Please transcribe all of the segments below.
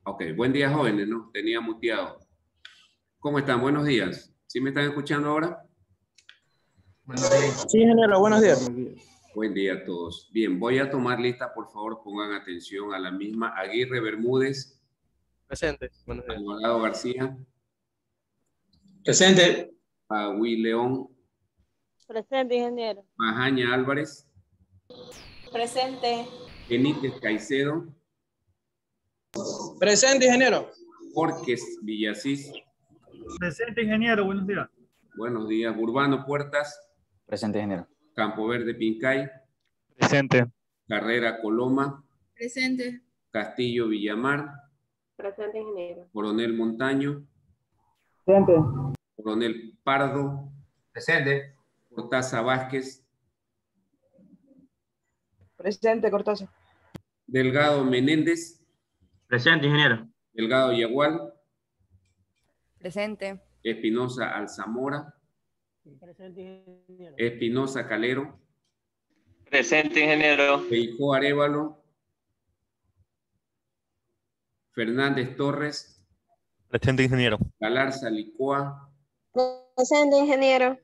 Ok, buen día, jóvenes, ¿no? Tenía muteado. ¿Cómo están? Buenos días. ¿Sí me están escuchando ahora? Buenos días. Sí, ingeniero, buenos días. Buen día a todos. Bien, voy a tomar lista, por favor, pongan atención a la misma. Aguirre Bermúdez, Presente. Buenos días. Alvarado García, Presente. Pagüí León, Presente, ingeniero. Majaña Álvarez, Presente. Benítez Caicedo, Presente, ingeniero. Jorges Villasís, Presente, ingeniero, buenos días. buenos días, Urbano Puertas, Presente, ingeniero. Campo Verde Pincay, Presente. Carrera Coloma, Presente. Castillo Villamar, Presente, ingeniero. Coronel Montaño, Presente. Coronel Pardo, Presente. Cortaza Vázquez, Presente, Cortázar. Delgado Menéndez, Presente, ingeniero. Delgado Yagual, Presente. Espinosa Alzamora, Presente, ingeniero. Espinosa Calero, Presente, ingeniero. Feijó Arévalo, Fernández Torres, Presente, ingeniero. Galarza Licoa, Presente, ingeniero.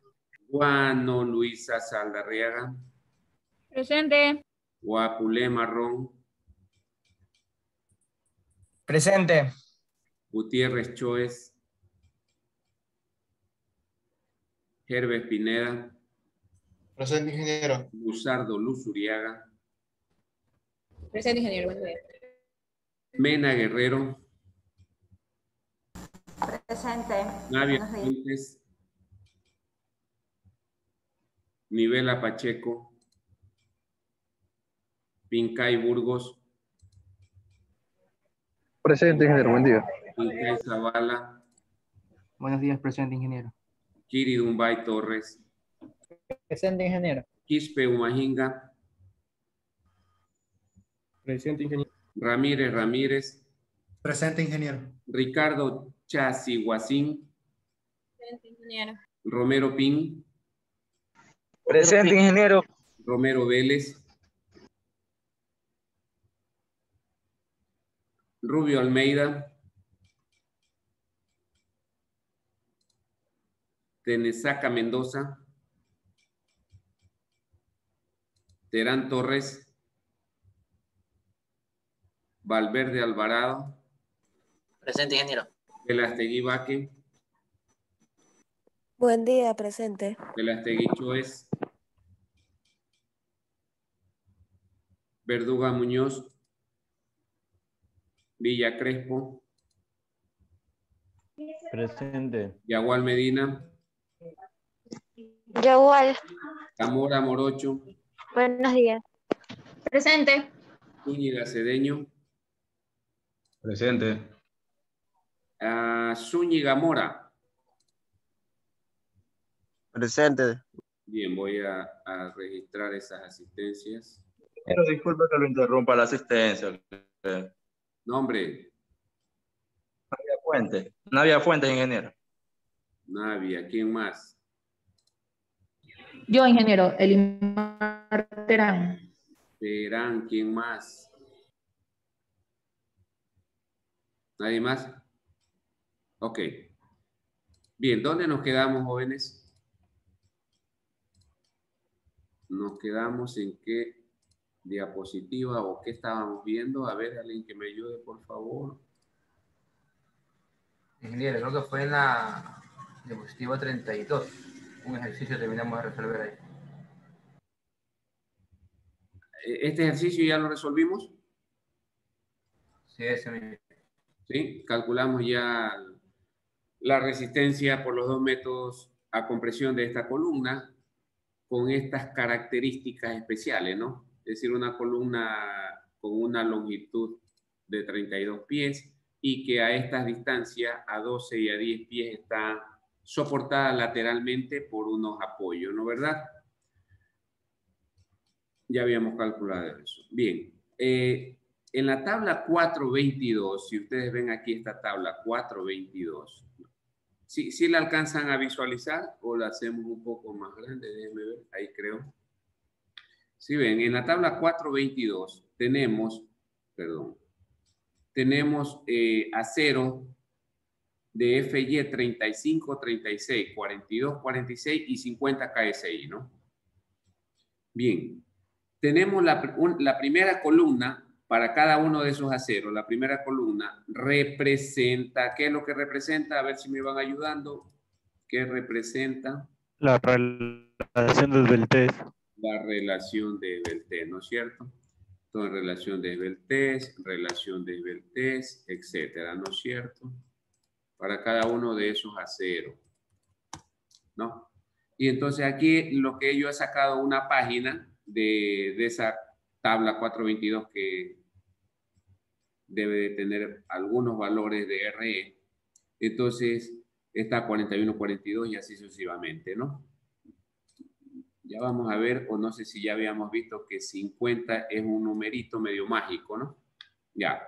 Guano Luisa Saldarriaga, Presente. Guapulé Marrón, Presente. Gutiérrez Choes, Herbes Pineda, Presente, ingeniero. Luzardo Luzuriaga, Presente, ingeniero. Buenos días. Mena Guerrero, Presente. Navia Buenos días. Fuentes, Nivela Pacheco, Pincay Burgos, Presente, ingeniero. Buen día. Pincay Zavala, Buenos días, presente, ingeniero. Kiri Dumbay Torres, Presente, ingeniero. Quispe Humajinga, Presente, ingeniero. Ramírez Ramírez, Presente, ingeniero. Ricardo Chasiguacín, Presente, ingeniero. Romero Pin, Presente, ingeniero. Romero Vélez, Rubio Almeida, Tenesaca Mendoza, Terán Torres, Valverde Alvarado, Presente, ingeniero. Velastegui Vaque, Buen día, presente. Velastegui Choes, Verduga Muñoz, Villa Crespo, Presente. Yagual Medina, Yagual. Zamora Morocho, Buenos días. Presente. Zúñiga Cedeño, Presente. Zúñiga Mora. Presente. Bien, voy a registrar esas asistencias. Pero disculpe que lo interrumpa la asistencia. Nombre, Navia Fuentes, ingeniero. Navia, ¿quién más? Yo, ingeniero, Elimar Terán. Terán, ¿quién más? ¿Nadie más? Ok. Bien, ¿dónde nos quedamos, jóvenes? Nos quedamos en qué diapositiva o qué estábamos viendo. A ver, alguien que me ayude, por favor. Ingeniero, creo que fue en la diapositiva 32. Un ejercicio terminamos de resolver ahí. ¿Este ejercicio ya lo resolvimos? Sí, ese mismo. ¿Sí? Calculamos ya la resistencia por los dos métodos a compresión de esta columna con estas características especiales, ¿no? Es decir, una columna con una longitud de 32 pies y que a estas distancias, a 12 y a 10 pies, está soportada lateralmente por unos apoyos, ¿no verdad? Ya habíamos calculado eso. Bien, en la tabla 422, si ustedes ven aquí esta tabla 422, ¿sí la alcanzan a visualizar o la hacemos un poco más grande? Déjenme ver, ahí creo. Si ven, en la tabla 422 tenemos, perdón, tenemos acero de FY 35, 36, 42, 46 y 50 KSI, ¿no? Bien, tenemos la primera columna para cada uno de esos aceros. La primera columna representa, ¿qué es lo que representa? A ver si me van ayudando. ¿Qué representa? La relación del Beltés. La relación de Beltés, ¿no es cierto? Entonces, relación de Beltés, etcétera, ¿no es cierto? Para cada uno de esos aceros, ¿no? Y entonces aquí lo que yo he sacado una página de esa tabla 422 que debe de tener algunos valores de RE. Entonces está 41, 42 y así sucesivamente, ¿no? Ya vamos a ver, o no sé si ya habíamos visto que 50 es un numerito medio mágico, ¿no? Ya.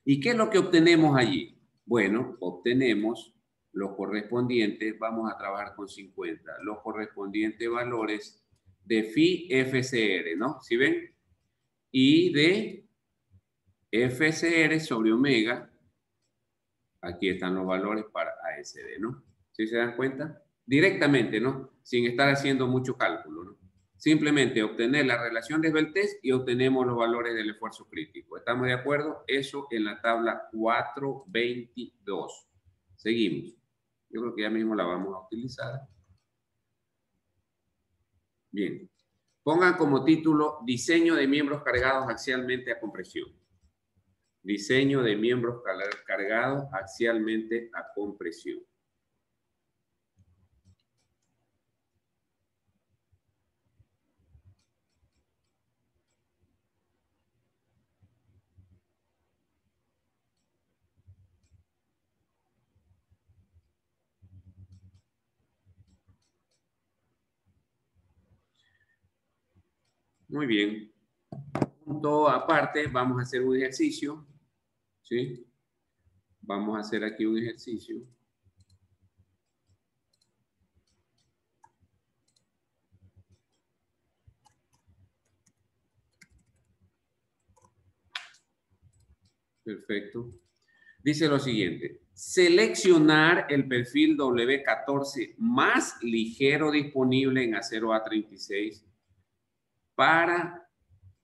¿Y qué es lo que obtenemos allí? Bueno, obtenemos los correspondientes, vamos a trabajar con 50, los correspondientes valores de phi FCR, ¿no? ¿Sí ven? Y de FCR sobre omega, aquí están los valores para ASD, ¿no? ¿Sí se dan cuenta? Directamente, ¿no? Sin estar haciendo mucho cálculo, ¿no? Simplemente obtener la relación de Beltés y obtenemos los valores del esfuerzo crítico. ¿Estamos de acuerdo? Eso en la tabla 422. Seguimos. Yo creo que ya mismo la vamos a utilizar. Bien. Pongan como título diseño de miembros cargados axialmente a compresión. Diseño de miembros cargados axialmente a compresión. Muy bien. Punto aparte, vamos a hacer un ejercicio. ¿Sí? Vamos a hacer aquí un ejercicio. Perfecto. Dice lo siguiente. Seleccionar el perfil W14 más ligero disponible en acero A36 para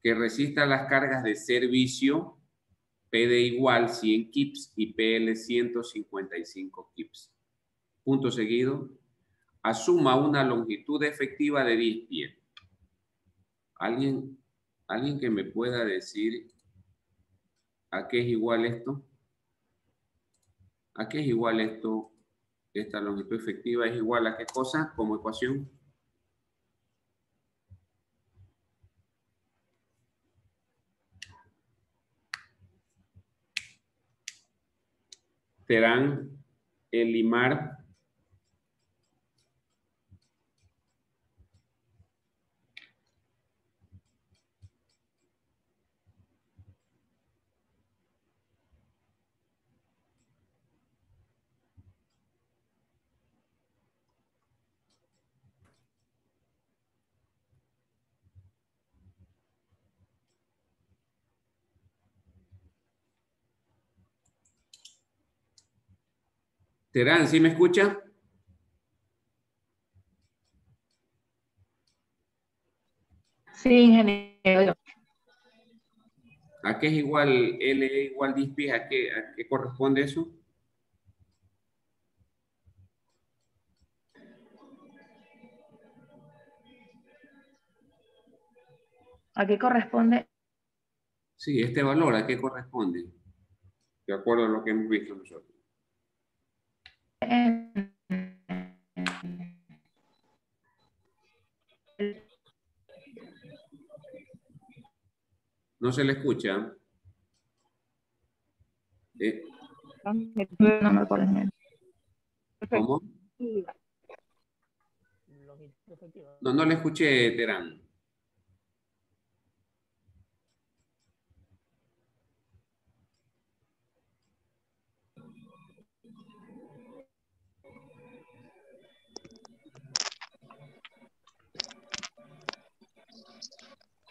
que resista las cargas de servicio PD igual 100 kips y PL 155 kips. Punto seguido. Asuma una longitud efectiva de 10 pies. ¿Alguien que me pueda decir a qué es igual esto? ¿A qué es igual esto? Esta longitud efectiva es igual a qué cosa como ecuación. Terán, Elimar. Terán, ¿sí me escucha? Sí, ingeniero. ¿A qué es igual L igual 10 pies? ¿A qué corresponde eso? ¿A qué corresponde? Sí, este valor, ¿a qué corresponde? De acuerdo a lo que hemos visto nosotros. No se le escucha. No me acuerdo. ¿Cómo? No le escuché, Terán.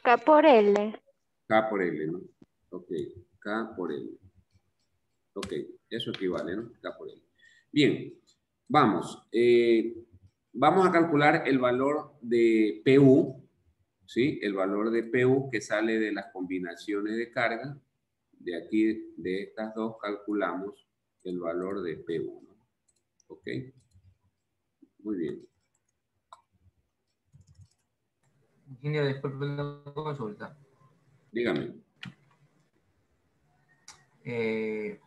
K por L. K por L, ¿no? Ok. K por L. Ok, eso equivale, ¿no? K por L. Bien, vamos. Vamos a calcular el valor de PU, ¿sí? El valor de PU que sale de las combinaciones de carga. De aquí, de estas dos, calculamos el valor de PU, ¿no? Ok. Muy bien. Ingeniero, disculpe una consulta. Dígame.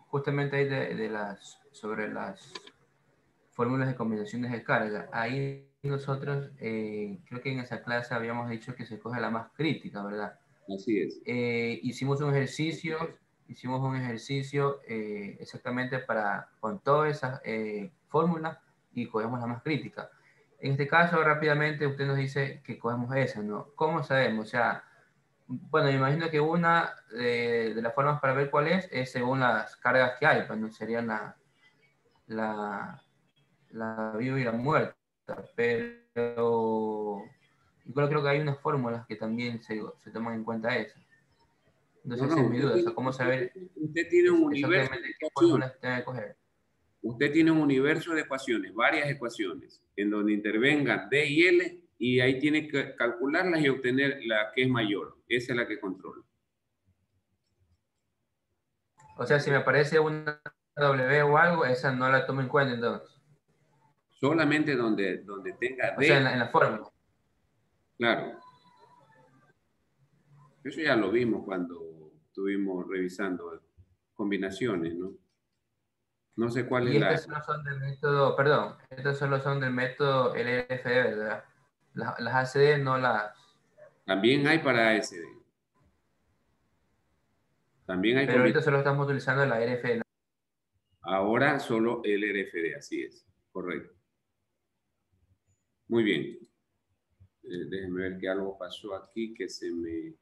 Justamente ahí sobre las fórmulas de combinaciones de carga, ahí nosotros, creo que en esa clase habíamos dicho que se coge la más crítica, ¿verdad? Así es. Hicimos un ejercicio exactamente con todas esas fórmulas y cogemos la más crítica. En este caso, rápidamente, usted nos dice que cogemos esa, ¿no? ¿Cómo sabemos? O sea, bueno, me imagino que una de las formas para ver cuál es según las cargas que hay, pues no serían la viva y la muerta, pero igual creo que hay unas fórmulas que también se toman en cuenta eso. Entonces, esa es mi duda, o sea, ¿cómo saber usted tiene un universo exactamente de qué ecuaciones. fórmulas tengo que coger? Usted tiene un universo de ecuaciones, varias ecuaciones, en donde intervengan D y L, y ahí tiene que calcularlas y obtener la que es mayor. Esa es la que controla. O sea, si me aparece una W o algo, esa no la tomo en cuenta entonces. Solamente donde tenga O D. sea, en la fórmula. Claro. Eso ya lo vimos cuando estuvimos revisando combinaciones, ¿no? No sé cuál es Y la... estas solo son del método, perdón, estas solo son del método LFD, ¿verdad? Las ACD no las... También hay para ASD. También hay Pero ahorita combinaciones. solo estamos utilizando la LFD. Ahora solo el LFD, así es. Correcto. Muy bien. Déjenme ver que algo pasó aquí que se me...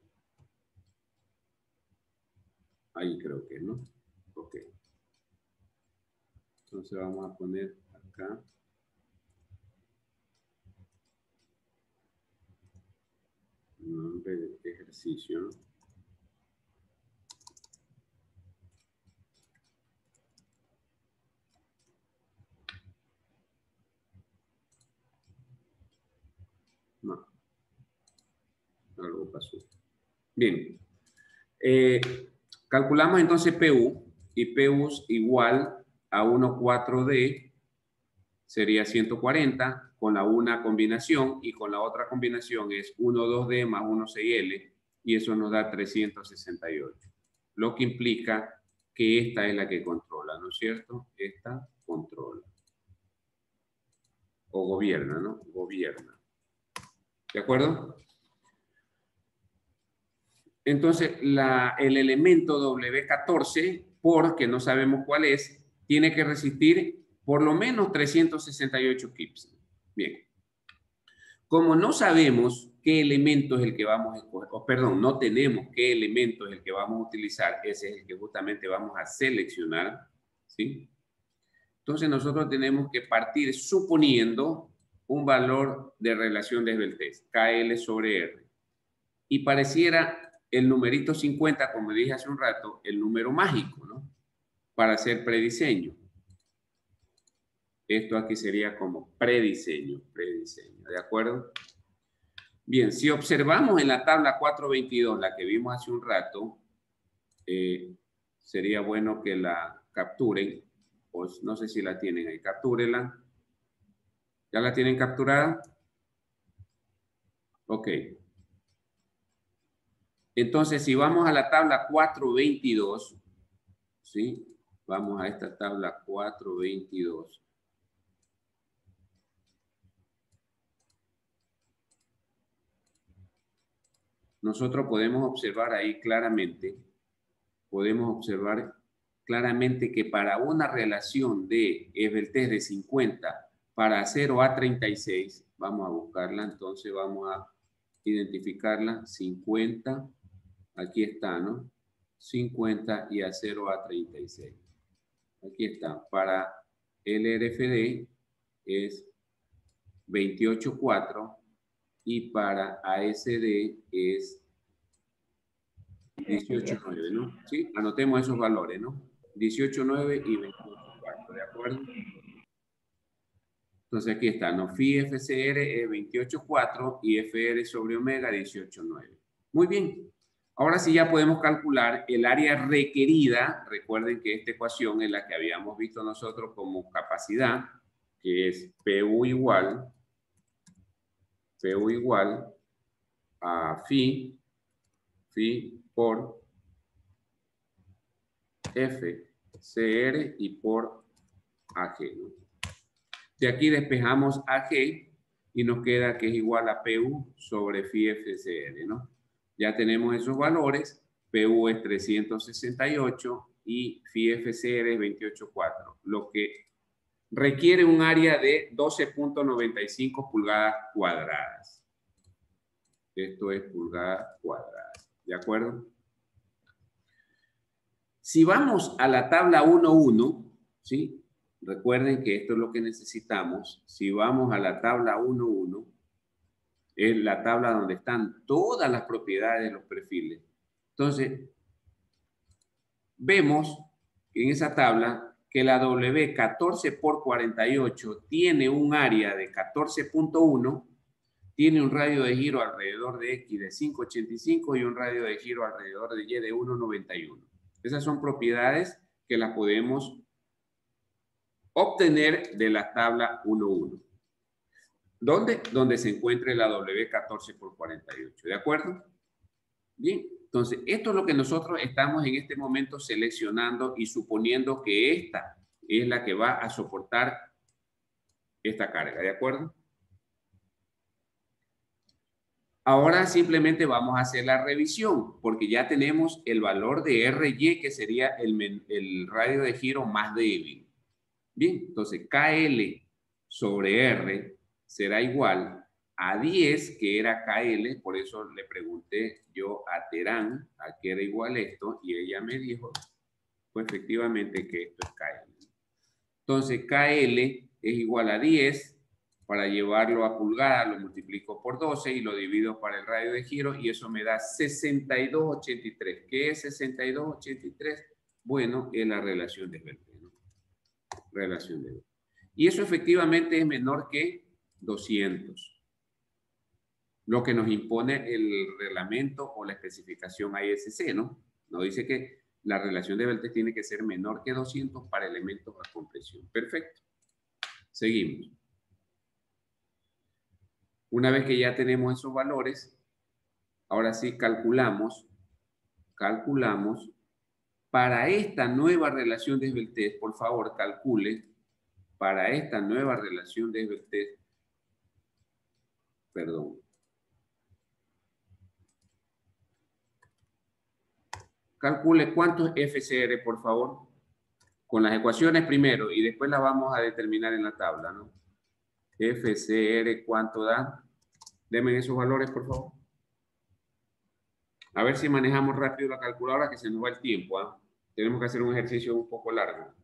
Ahí creo que, ¿no? Ok. Entonces vamos a poner acá. Nombre de ejercicio, ¿no? No. Algo pasó. Bien. Calculamos entonces PU, y PU es igual a 1,4D, sería 140, con la una combinación, y con la otra combinación es 1,2D más 1,6L, y eso nos da 368. Lo que implica que esta es la que controla, ¿no es cierto? Esta controla. O gobierna, ¿no? Gobierna. ¿De acuerdo? Entonces, el elemento W14, porque no sabemos cuál es, tiene que resistir por lo menos 368 kips. Bien. Como no sabemos qué elemento es el que vamos a escoger, o perdón, no tenemos qué elemento es el que vamos a utilizar, ese es el que justamente vamos a seleccionar, ¿sí? Entonces nosotros tenemos que partir suponiendo un valor de relación de esbeltez, KL sobre R. Y pareciera el numerito 50, como dije hace un rato, el número mágico, ¿no? Para hacer prediseño. Esto aquí sería como prediseño, ¿de acuerdo? Bien, si observamos en la tabla 422, la que vimos hace un rato, sería bueno que la capturen, pues no sé si la tienen ahí, captúrenla. ¿Ya la tienen capturada? Ok. Entonces, si vamos a la tabla 422, ¿sí? Vamos a esta tabla 422. Nosotros podemos observar ahí claramente, que para una relación de esbeltez de 50 para 0A36, vamos a buscarla, entonces vamos a identificarla, 50, aquí está, ¿no? 50 y a 0A36. Aquí está, para LRFD es 28,4 y para ASD es 18.9, ¿no? Sí, anotemos esos valores, ¿no? 18.9 y 28.4, ¿de acuerdo? Entonces aquí está, ¿no? Phi FCR es 28.4 y FR sobre omega 18.9. Muy bien. Ahora sí ya podemos calcular el área requerida. Recuerden que esta ecuación es la que habíamos visto nosotros como capacidad, que es PU igual a phi por FCR y por AG, ¿no? De aquí despejamos AG y nos queda que es igual a PU sobre phi FCR, ¿no? Ya tenemos esos valores. PU es 368 y phi FCR es 28.4, lo que requiere un área de 12.95 pulgadas cuadradas. Esto es pulgadas cuadradas, ¿de acuerdo? Si vamos a la tabla 1.1, ¿sí? Recuerden que esto es lo que necesitamos. Si vamos a la tabla 1.1, es la tabla donde están todas las propiedades de los perfiles. Entonces, vemos en esa tabla que la W14 por 48 tiene un área de 14.1, tiene un radio de giro alrededor de X de 5.85 y un radio de giro alrededor de Y de 1.91. Esas son propiedades que las podemos obtener de la tabla 1.1. ¿Dónde? Donde se encuentre la W14 por 48. ¿De acuerdo? Bien. Entonces, esto es lo que nosotros estamos en este momento seleccionando y suponiendo que esta es la que va a soportar esta carga. ¿De acuerdo? Ahora simplemente vamos a hacer la revisión porque ya tenemos el valor de RY que sería el radio de giro más débil. Bien, entonces KL sobre R será igual a 10, que era KL, por eso le pregunté yo a Terán a qué era igual esto, y ella me dijo, pues efectivamente que esto es KL. Entonces KL es igual a 10, para llevarlo a pulgada lo multiplico por 12 y lo divido para el radio de giro y eso me da 62.83. ¿Qué es 62.83? Bueno, es la relación de Beltrán. Relación de Beltrán. Y eso efectivamente es menor que 200. Lo que nos impone el reglamento o la especificación ISC, ¿no? Nos dice que la relación de Beltrán tiene que ser menor que 200 para elementos a compresión. Perfecto. Seguimos. Una vez que ya tenemos esos valores, ahora sí calculamos para esta nueva relación de Beltrán, por favor calcule para esta nueva relación de Beltrán, perdón. Calcule cuánto es FCR, por favor, con las ecuaciones primero y después las vamos a determinar en la tabla, ¿no? FCR, ¿cuánto da? Denme esos valores, por favor. A ver si manejamos rápido la calculadora, que se nos va el tiempo, ¿ah? Tenemos que hacer un ejercicio un poco largo.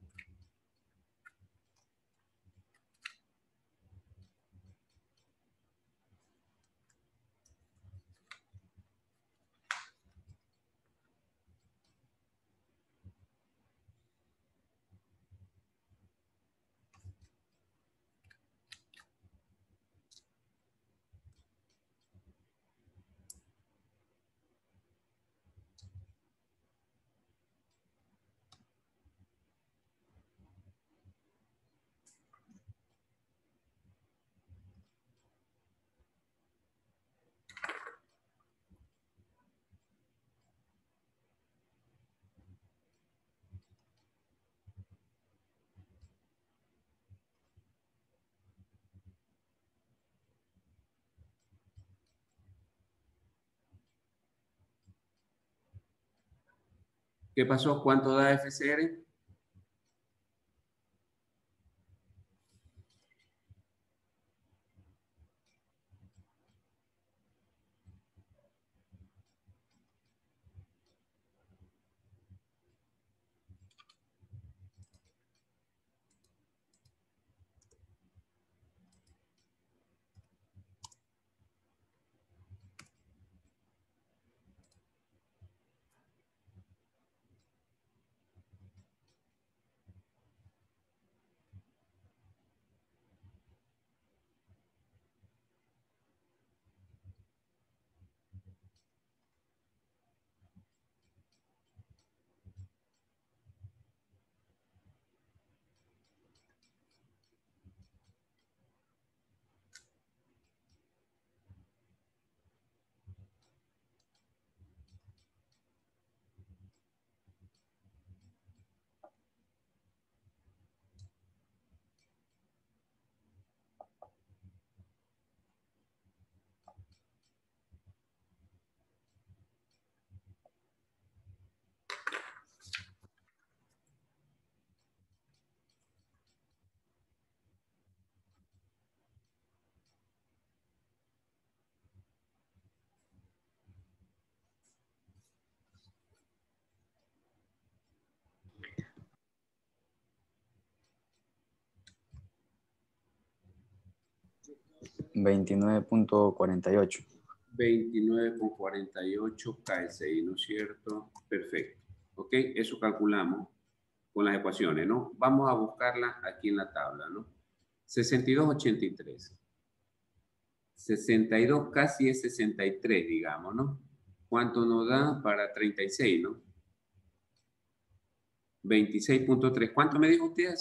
¿Qué pasó? ¿Cuánto da FCR? 29.48. 29,48 cae 6, ¿no es cierto? Perfecto. ¿Ok? Eso calculamos con las ecuaciones, ¿no? Vamos a buscarla aquí en la tabla, ¿no? 62,83. 62 casi es 63, digamos, ¿no? ¿Cuánto nos da para 36, no? 26.3. ¿Cuánto me dijo usted?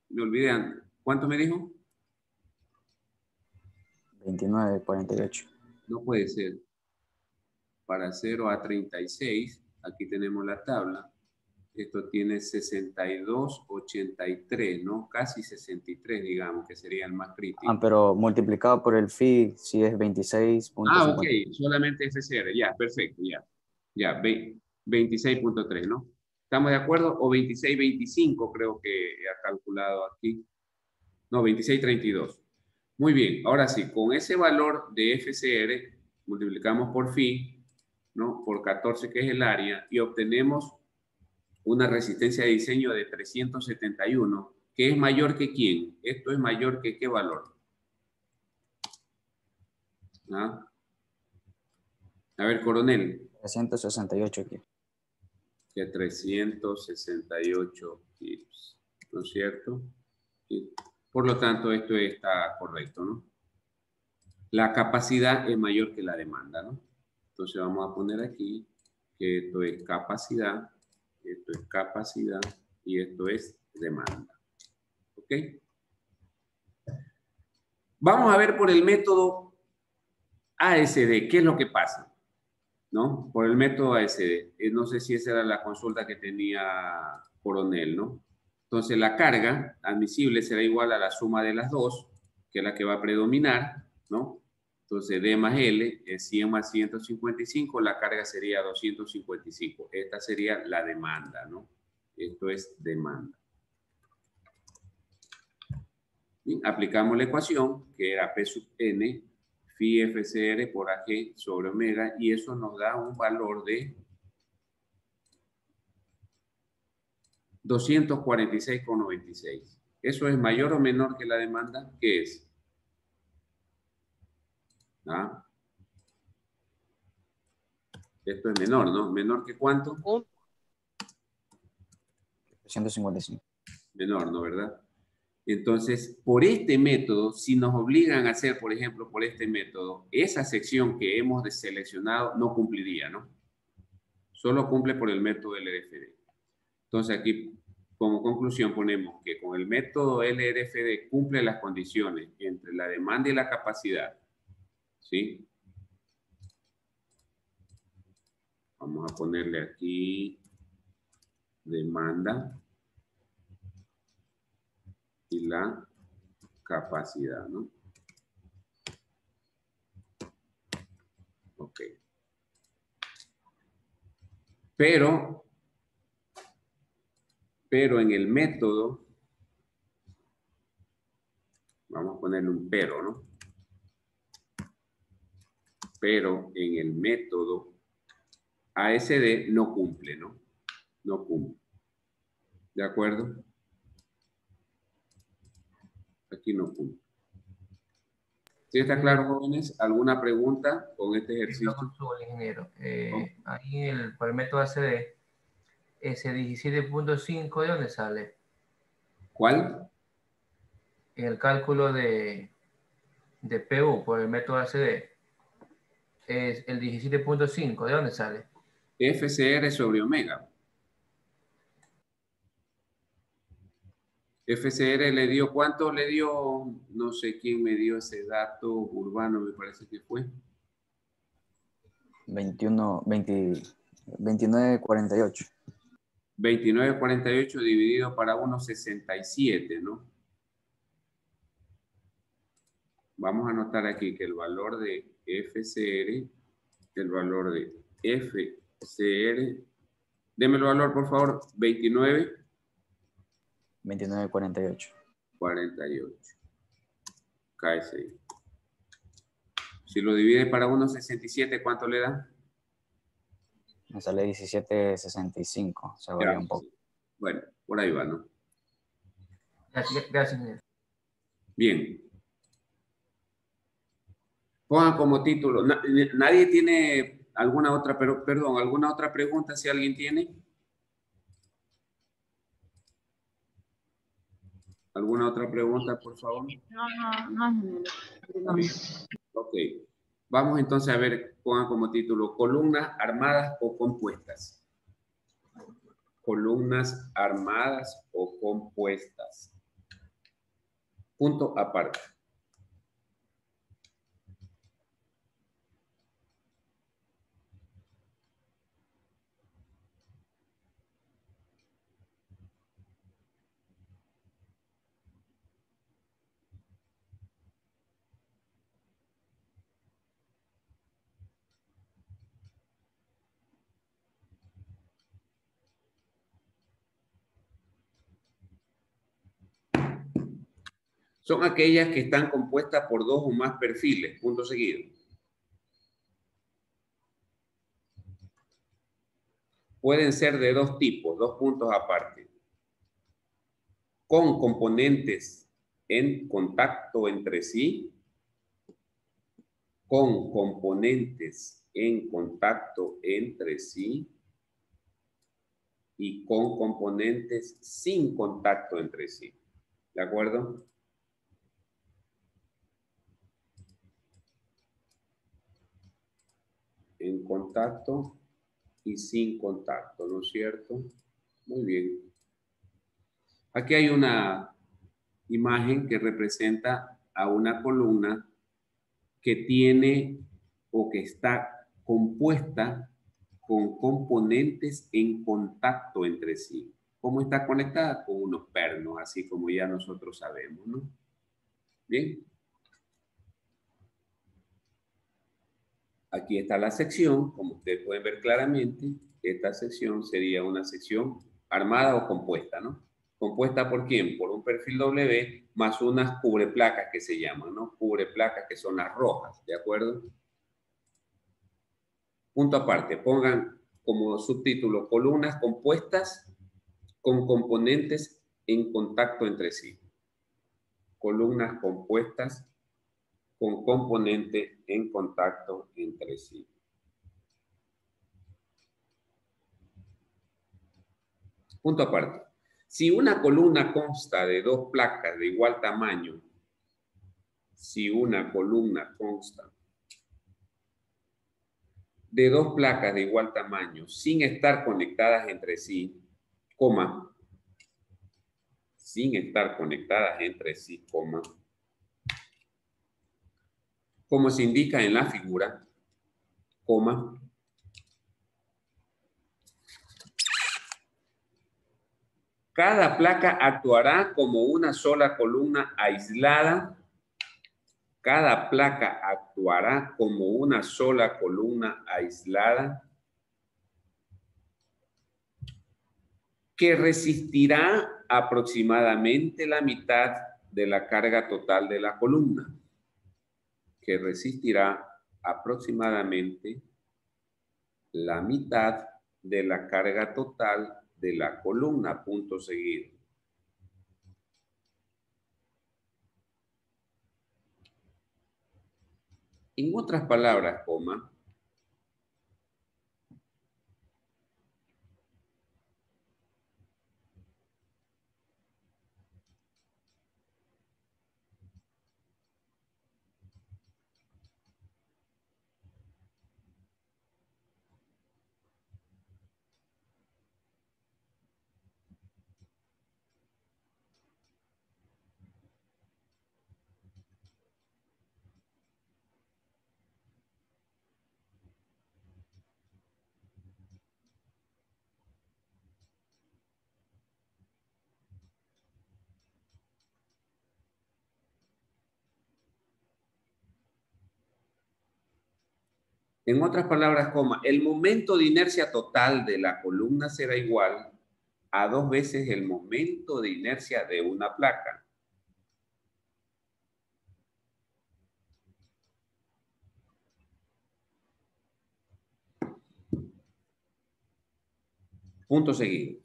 Me olvidé antes. ¿Cuánto me dijo? 29.48. No puede ser. Para 0 a 36, aquí tenemos la tabla. Esto tiene 62,83, ¿no? Casi 63, digamos, que sería el más crítico. Ah, pero multiplicado por el phi, sí es 26.50. Ah, ok. Solamente FCR. Ya, perfecto, ya. Ya, 26.3, ¿no? ¿Estamos de acuerdo? O 26.25 creo que ha calculado aquí. No, 26.32. Muy bien. Ahora sí, con ese valor de FCR multiplicamos por phi, ¿no? Por 14, que es el área, y obtenemos una resistencia de diseño de 371, que es mayor que ¿quién? Esto es mayor que ¿qué valor? ¿Ah? A ver, coronel. 368 aquí. Que 368 kilos, ¿no es cierto? Y por lo tanto, esto está correcto, ¿no? La capacidad es mayor que la demanda, ¿no? Entonces vamos a poner aquí que esto es capacidad y esto es demanda. ¿Ok? Vamos a ver por el método ASD, ¿qué es lo que pasa? ¿No? Por el método ASD. No sé si esa era la consulta que tenía Coronel, ¿no? Entonces la carga admisible será igual a la suma de las dos, que es la que va a predominar, ¿no? Entonces D más L es 100 más 155, la carga sería 255. Esta sería la demanda, ¿no? Esto es demanda. Bien, aplicamos la ecuación, que era P sub N, phi FCR por AG sobre omega, y eso nos da un valor de 246,96. ¿Eso es mayor o menor que la demanda? ¿Qué es? ¿Ah? Esto es menor, ¿no? ¿Menor que cuánto? 155. Menor, ¿no? ¿Verdad? Entonces, por este método, si nos obligan a hacer, por ejemplo, por este método, esa sección que hemos seleccionado no cumpliría, ¿no? Solo cumple por el método LRFD. Entonces, aquí, como conclusión, ponemos que con el método LRFD cumple las condiciones entre la demanda y la capacidad, ¿sí? Vamos a ponerle aquí demanda y la capacidad, ¿no? Ok. Pero en el método, vamos a ponerle un pero, ¿no? Pero en el método ASD no cumple, ¿no? No cumple. ¿De acuerdo? Aquí no cumple. ¿Sí está claro, jóvenes? ¿Alguna pregunta con este ejercicio? Ingeniero. Ahí por el método ACD, ese 17.5, ¿de dónde sale? ¿Cuál? En el cálculo de PU por el método ACD, es el 17.5, ¿de dónde sale? FCR sobre omega. FCR le dio, ¿cuánto le dio? No sé quién me dio ese dato, Urbano me parece que fue. 29.48. 29,48 dividido para 1,67, ¿no? Vamos a anotar aquí que el valor de FCR, deme el valor, por favor, 29.48. 48. Cae 6. Si lo divide para 1,67, ¿cuánto le da? Me sale 17.65. Se varía un poco. Bueno, por ahí va, ¿no? Gracias, ingeniero. Bien. Pongan como título. ¿Nadie tiene alguna otra, perdón, alguna otra pregunta si alguien tiene? ¿Alguna otra pregunta, por favor? No. Ok. Vamos entonces a ver, pongan como título, columnas armadas o compuestas. Columnas armadas o compuestas. Punto aparte. Son aquellas que están compuestas por dos o más perfiles, punto seguido. Pueden ser de dos tipos, dos puntos aparte. Con componentes en contacto entre sí. Con componentes en contacto entre sí. Y con componentes sin contacto entre sí. ¿De acuerdo? En contacto y sin contacto, ¿no es cierto? Muy bien. Aquí hay una imagen que representa a una columna que tiene o que está compuesta con componentes en contacto entre sí. ¿Cómo está conectada? Con unos pernos, así como ya nosotros sabemos, ¿no? Bien. Aquí está la sección, como ustedes pueden ver claramente, esta sección sería una sección armada o compuesta, ¿no? ¿Compuesta por quién? Por un perfil W más unas cubreplacas que se llaman, ¿no? Cubreplacas que son las rojas, ¿de acuerdo? Punto aparte, pongan como subtítulo columnas compuestas con componentes en contacto entre sí. Columnas compuestas con componentes en contacto entre sí. Punto aparte. Si una columna consta de dos placas de igual tamaño, si una columna consta de dos placas de igual tamaño sin estar conectadas entre sí, coma, sin estar conectadas entre sí, coma, como se indica en la figura, coma, cada placa actuará como una sola columna aislada. Cada placa actuará como una sola columna aislada que resistirá aproximadamente la mitad de la carga total de la columna. Que resistirá aproximadamente la mitad de la carga total de la columna, punto seguido. En otras palabras, coma, en otras palabras, coma, el momento de inercia total de la columna será igual a 2 veces el momento de inercia de una placa. Punto seguido.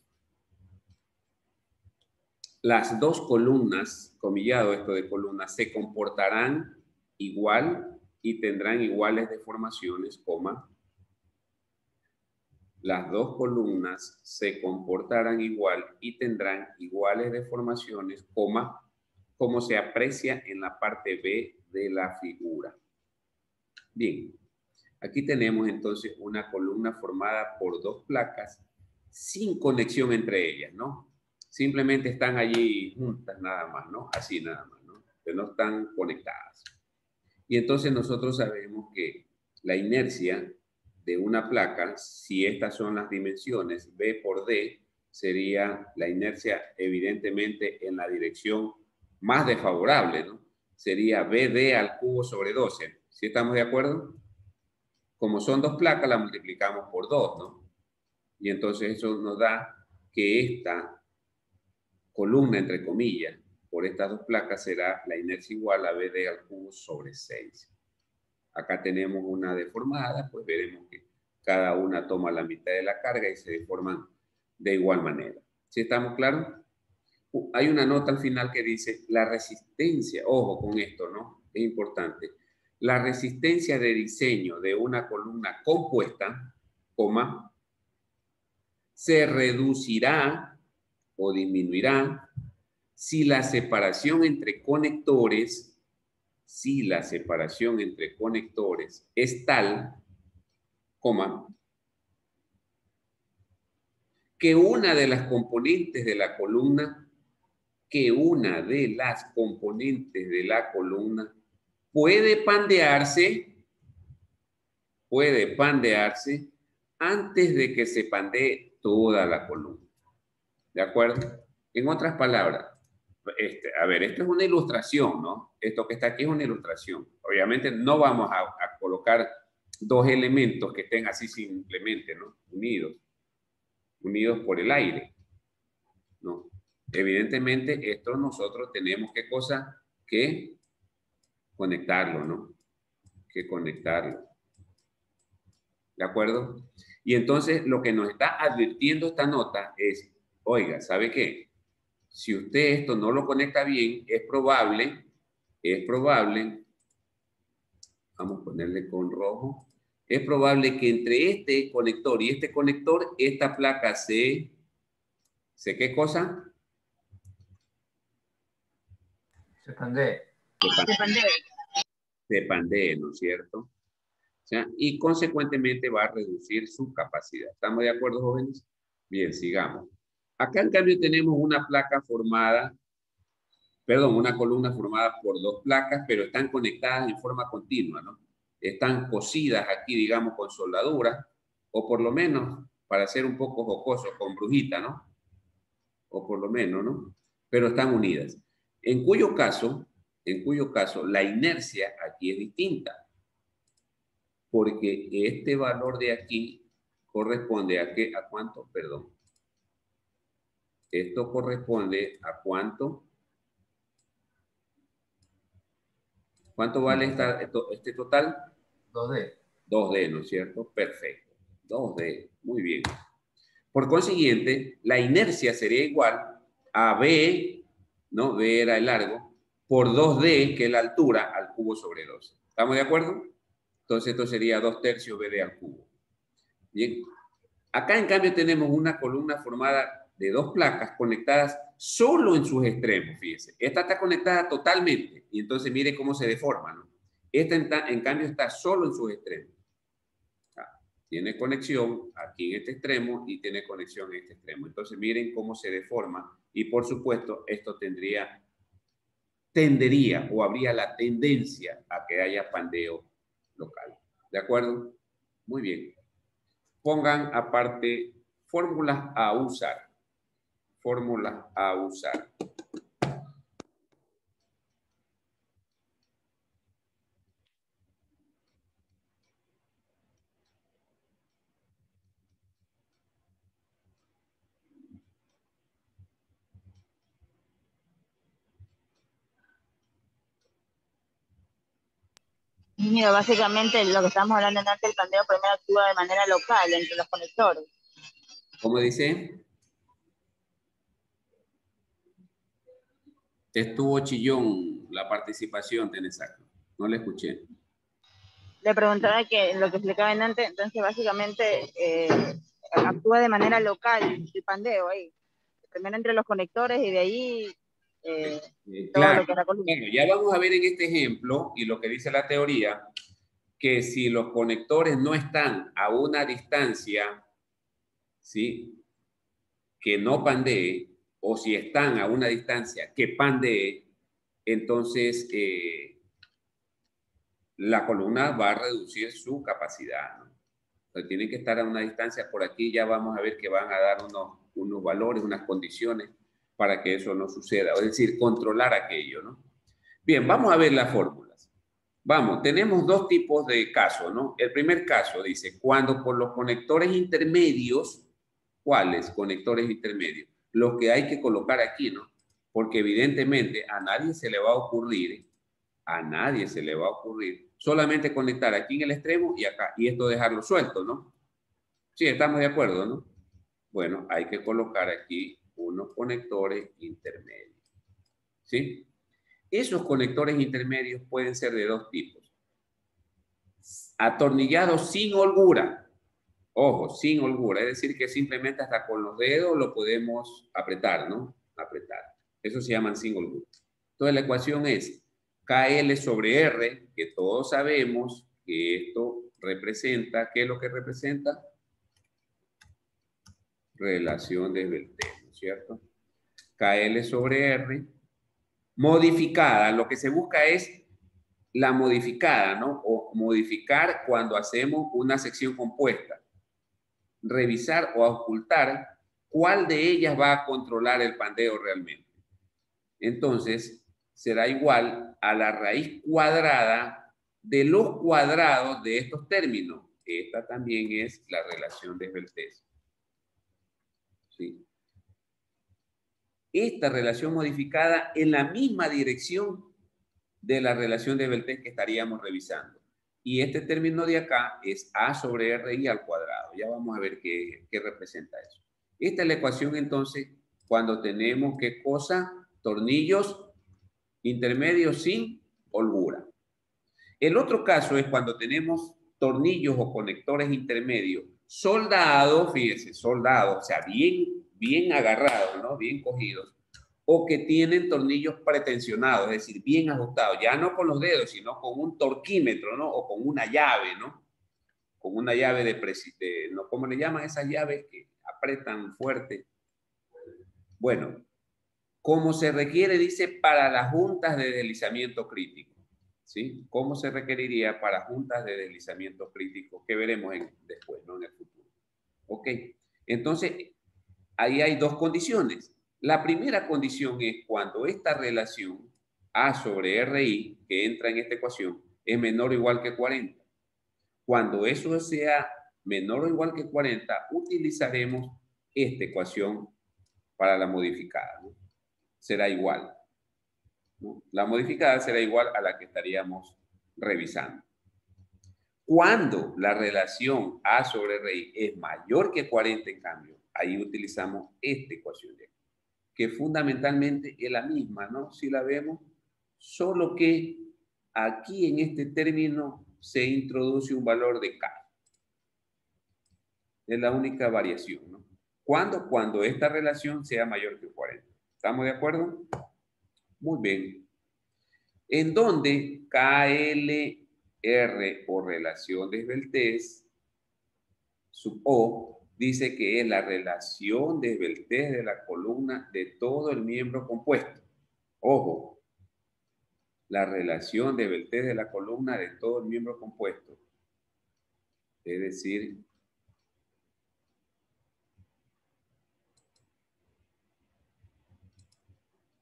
Las dos columnas, comillado esto de columnas, se comportarán igual y tendrán iguales deformaciones, coma. Las dos columnas se comportarán igual y tendrán iguales deformaciones, coma, como se aprecia en la parte B de la figura. Bien, aquí tenemos entonces una columna formada por dos placas sin conexión entre ellas, ¿no? Simplemente están allí juntas nada más, ¿no? Así nada más, ¿no? Que no están conectadas. Y entonces nosotros sabemos que la inercia de una placa, si estas son las dimensiones, B por D, sería la inercia evidentemente en la dirección más desfavorable, ¿no? Sería BD al cubo sobre 12. ¿Sí estamos de acuerdo? Como son dos placas, la multiplicamos por 2, ¿no? Y entonces eso nos da que esta columna, entre comillas, por estas dos placas será la inercia igual a BD al cubo sobre 6. Acá tenemos una deformada, pues veremos que cada una toma la mitad de la carga y se deforman de igual manera. ¿Sí estamos claros? Hay una nota al final que dice la resistencia, ojo con esto, ¿no? Es importante. La resistencia de diseño de una columna compuesta, coma, se reducirá o disminuirá si la separación entre conectores es tal, coma, que una de las componentes de la columna puede pandearse antes de que se pandee toda la columna. ¿De acuerdo? En otras palabras, a ver, esto es una ilustración, ¿no? Esto que está aquí es una ilustración. Obviamente no vamos a colocar dos elementos que estén así simplemente, ¿no? Unidos por el aire, ¿no? Evidentemente esto nosotros tenemos ¿qué cosa? Que conectarlo, ¿no? Que conectarlo. ¿De acuerdo? Y entonces lo que nos está advirtiendo esta nota es, oiga, ¿sabe qué? Si usted esto no lo conecta bien, es probable, vamos a ponerle con rojo, es probable que entre este conector y este conector, esta placa ¿qué cosa? Se pandee. Se pandee, ¿no es cierto? O sea, y consecuentemente va a reducir su capacidad. ¿Estamos de acuerdo, jóvenes? Bien, sigamos. Acá, en cambio, tenemos una columna formada por dos placas, pero están conectadas en forma continua, ¿no? Están cosidas aquí, digamos, con soldadura, o por lo menos, para ser un poco jocoso, con brujita, ¿no? O por lo menos, ¿no? Pero están unidas. En cuyo caso, la inercia aquí es distinta. Porque este valor de aquí corresponde ¿a cuánto? Perdón. Esto corresponde a cuánto. ¿Cuánto vale este total? 2D. 2D, ¿no es cierto? Perfecto. 2D. Muy bien. Por consiguiente, la inercia sería igual a B, ¿no? B era el largo, por 2D, que es la altura, al cubo sobre 12. ¿Estamos de acuerdo? Entonces esto sería 2/3 BD al cubo. Bien. Acá en cambio tenemos una columna formada de dos placas conectadas solo en sus extremos, fíjense. Esta está conectada totalmente y entonces mire cómo se deforma, ¿no? Esta en cambio está solo en sus extremos. Tiene conexión aquí en este extremo y tiene conexión en este extremo. Entonces miren cómo se deforma y por supuesto esto tendería o habría la tendencia a que haya pandeo local. ¿De acuerdo? Muy bien. Pongan aparte fórmulas a usar. Fórmulas a usar. Mira, básicamente lo que estamos hablando antes, el pandeo primero actúa de manera local entre los conectores. ¿Cómo dice? Estuvo chillón la participación, Tenesaco. No le escuché. Le preguntaba que lo que explicaba en antes, entonces básicamente actúa de manera local el pandeo ahí. Primero entre los conectores y de ahí todo Claro. lo que es la columna. Bueno, ya vamos a ver en este ejemplo y lo que dice la teoría, que si los conectores no están a una distancia, ¿sí?, que no pandee, o si están a una distancia que pandee, entonces la columna va a reducir su capacidad, ¿no? Entonces, tienen que estar a una distancia. Por aquí ya vamos a ver que van a dar unos valores, unas condiciones para que eso no suceda, es decir, controlar aquello, ¿no? Bien, vamos a ver las fórmulas. Vamos, tenemos dos tipos de casos, ¿no? El primer caso dice, cuando por los conectores intermedios, ¿cuáles conectores intermedios? Los que hay que colocar aquí, ¿no? Porque evidentemente a nadie se le va a ocurrir solamente conectar aquí en el extremo y acá, y esto dejarlo suelto, ¿no? Sí, estamos de acuerdo, ¿no? Bueno, hay que colocar aquí unos conectores intermedios, ¿sí? Esos conectores intermedios pueden ser de dos tipos. Atornillados sin holgura. Ojo, sin holgura, es decir, que simplemente hasta con los dedos lo podemos apretar, ¿no? Apretar. Eso se llaman sin holgura. Entonces la ecuación es KL sobre R, que todos sabemos que esto representa, ¿qué es lo que representa? Relación de Beltrán, ¿no es cierto? KL sobre R, modificada, lo que se busca es la modificada, ¿no? O modificar cuando hacemos una sección compuesta. Revisar o ocultar cuál de ellas va a controlar el pandeo realmente. Entonces, será igual a la raíz cuadrada de los cuadrados de estos términos. Esta también es la relación de Beltrán. ¿Sí? Esta relación modificada en la misma dirección de la relación de Beltrán que estaríamos revisando. Y este término de acá es A sobre RI al cuadrado. Ya vamos a ver qué representa eso. Esta es la ecuación entonces cuando tenemos, ¿qué cosa? Tornillos intermedios sin holgura. El otro caso es cuando tenemos tornillos o conectores intermedios soldados, fíjense, soldados, o sea, bien agarrados, ¿no? Bien cogidos, o que tienen tornillos pretensionados, es decir, bien ajustados, ya no con los dedos, sino con un torquímetro, ¿no? O con una llave, ¿no? Con una llave ¿no? ¿Cómo le llaman esas llaves que apretan fuerte? Bueno, como se requiere, dice, para las juntas de deslizamiento crítico, ¿sí? ¿Cómo se requeriría para juntas de deslizamiento crítico? Que veremos después, ¿no? En el futuro. Ok, entonces, ahí hay dos condiciones. La primera condición es cuando esta relación A sobre RI, que entra en esta ecuación, es menor o igual que 40. Cuando eso sea menor o igual que 40, utilizaremos esta ecuación para la modificada, ¿no? Será igual, ¿no? La modificada será igual a la que estaríamos revisando. Cuando la relación A sobre RI es mayor que 40, en cambio, ahí utilizamos esta ecuación de aquí, que fundamentalmente es la misma, ¿no? Si la vemos, solo que aquí en este término se introduce un valor de K. Es la única variación, ¿no? ¿Cuándo? Cuando esta relación sea mayor que 40. ¿Estamos de acuerdo? Muy bien. En donde KLR o relación de Beltrán sub O dice que es la relación de Beltrán de la columna de todo el miembro compuesto. Ojo, la relación de Beltrán de la columna de todo el miembro compuesto. Es decir,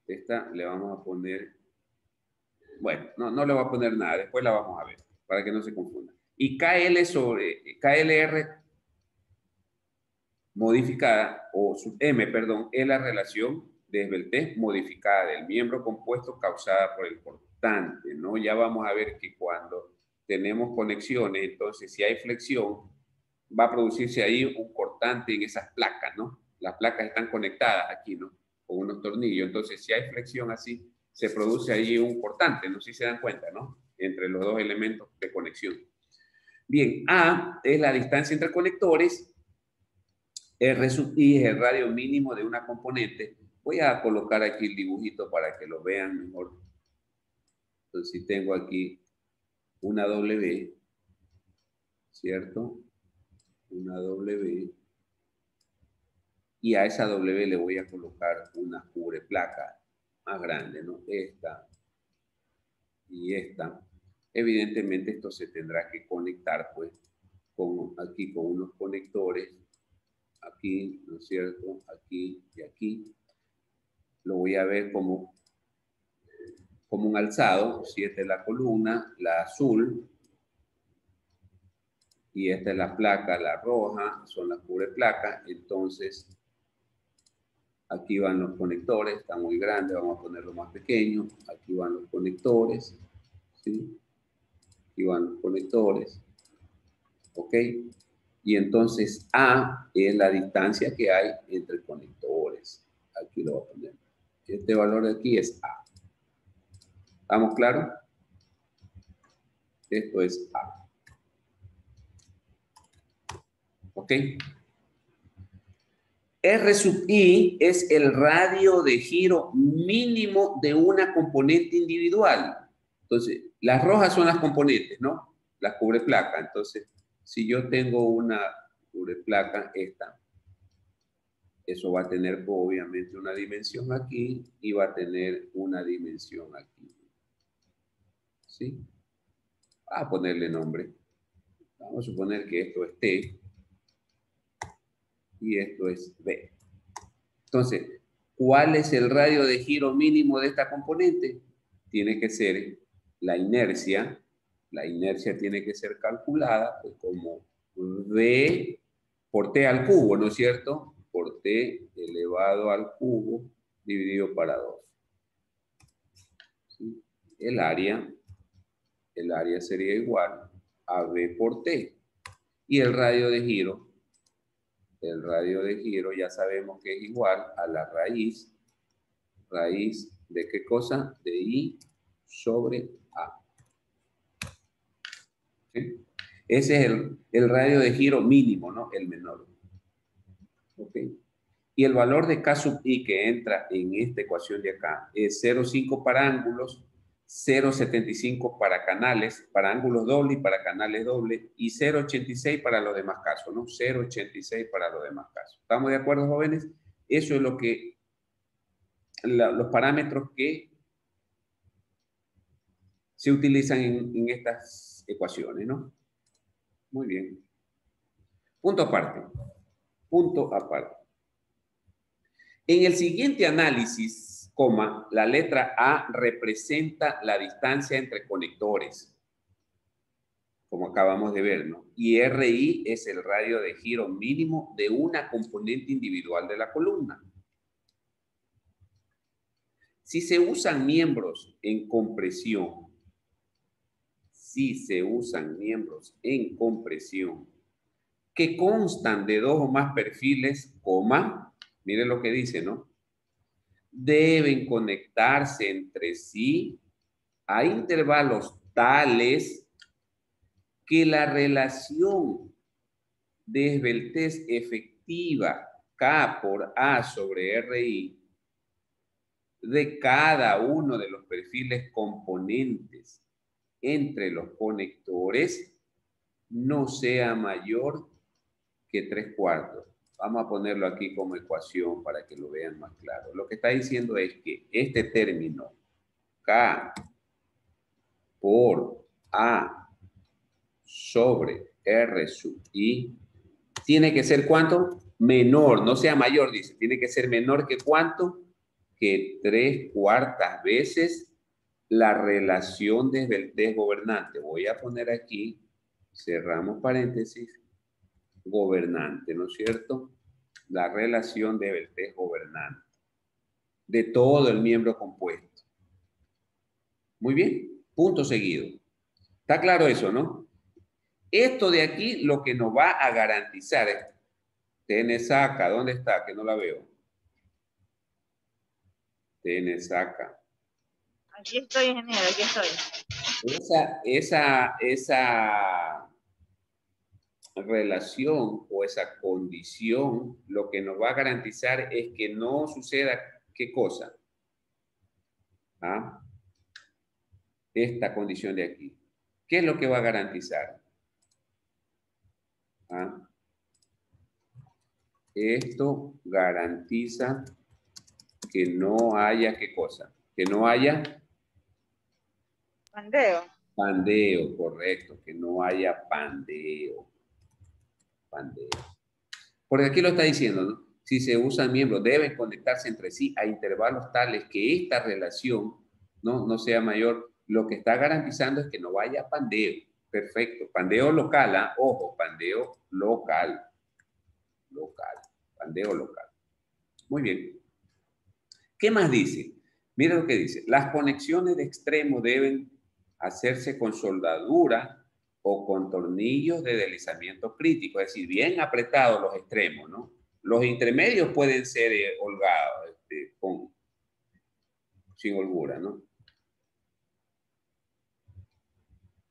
esta le vamos a poner, bueno, no le voy a poner nada, después la vamos a ver, para que no se confunda. Y KL sobre KLR modificada, o sub M, perdón, es la relación de Beltrán modificada del miembro compuesto causada por el cortante, ¿no? Ya vamos a ver que cuando tenemos conexiones, entonces si hay flexión, va a producirse ahí un cortante en esas placas, ¿no? Las placas están conectadas aquí, ¿no? Con unos tornillos. Entonces, si hay flexión así, se produce ahí un cortante, no sé si se dan cuenta, ¿no? Entre los dos elementos de conexión. Bien, A es la distancia entre conectores. R sub I es el radio mínimo de una componente. Voy a colocar aquí el dibujito para que lo vean mejor. Entonces, si tengo aquí una W, ¿cierto? Una W. Y a esa W le voy a colocar una cubreplaca más grande, ¿no? Esta y esta. Evidentemente esto se tendrá que conectar, pues, aquí con unos conectores. Aquí, ¿no es cierto? Aquí y aquí. Lo voy a ver como un alzado. Si esta es la columna, la azul, y esta es la placa, la roja, son las cubreplacas. Entonces, aquí van los conectores, está muy grande, vamos a ponerlo más pequeño. Aquí van los conectores, ¿sí? Aquí van los conectores, ¿ok? Y entonces A es la distancia que hay entre conectores. Aquí lo voy a poner. Este valor de aquí es A. ¿Estamos claros? Esto es A. ¿Ok? R sub I es el radio de giro mínimo de una componente individual. Entonces, las rojas son las componentes, ¿no? Las cubreplacas. Entonces, si yo tengo una cubreplaca, esta, eso va a tener obviamente una dimensión aquí y va a tener una dimensión aquí. ¿Sí? Vamos a ponerle nombre. Vamos a suponer que esto es T y esto es B. Entonces, ¿cuál es el radio de giro mínimo de esta componente? Tiene que ser la inercia. La inercia tiene que ser calculada pues, como V por T al cubo, ¿no es cierto? Por T elevado al cubo dividido para 2. ¿Sí? El área sería igual a V por T. Y el radio de giro ya sabemos que es igual a la raíz de ¿qué cosa? De I sobre A. ¿Sí? Ese es el radio de giro mínimo, ¿no? El menor. ¿Ok? Y el valor de K sub I que entra en esta ecuación de acá es 0,5 para ángulos, 0,75 para canales, para ángulos doble y para canales doble, y 0,86 para los demás casos, ¿no? 0,86 para los demás casos. ¿Estamos de acuerdo, jóvenes? Eso es lo que, los parámetros que se utilizan en estas ecuaciones, ¿no? Muy bien. Punto aparte. Punto aparte. En el siguiente análisis, la letra A representa la distancia entre conectores, como acabamos de ver, ¿no? Y RI es el radio de giro mínimo de una componente individual de la columna. Si se usan miembros en compresión, que constan de 2 o más perfiles, miren lo que dice, ¿no? Deben conectarse entre sí a intervalos tales que la relación de esbeltez efectiva K por A sobre RI de cada uno de los perfiles componentes entre los conectores no sea mayor que 3/4. Vamos a ponerlo aquí como ecuación para que lo vean más claro. Lo que está diciendo es que este término K por A sobre R sub I tiene que ser ¿cuánto? Menor, no sea mayor, dice. Tiene que ser menor que ¿cuánto? Que 3/4 veces la relación de esbeltez gobernante. Voy a poner aquí, cerramos paréntesis, gobernante, ¿no es cierto? La relación de esbeltez gobernante de todo el miembro compuesto. Muy bien, punto seguido. ¿Está claro eso, no? Esto de aquí lo que nos va a garantizar es, Tenesaca, ¿dónde está? Que no la veo. Tenesaca. Aquí estoy, ingeniero, aquí estoy. relación o esa condición lo que nos va a garantizar es que no suceda, ¿qué cosa? ¿Ah? Esta condición de aquí. ¿Qué es lo que va a garantizar? ¿Ah? Esto garantiza que no haya, ¿qué cosa? Que no haya Pandeo. pandeo, correcto, que no haya pandeo. Pandeo. Porque aquí lo está diciendo, ¿no? Si se usan miembros, deben conectarse entre sí a intervalos tales que esta relación no sea mayor. Lo que está garantizando es que no vaya pandeo. Perfecto. Pandeo local, ¿ah? Ojo, pandeo local. Local. Pandeo local. Muy bien. ¿Qué más dice? Mira lo que dice. Las conexiones de extremo deben hacerse con soldadura o con tornillos de deslizamiento crítico, es decir, bien apretados los extremos, ¿no? Los intermedios pueden ser holgados, sin holgura, ¿no?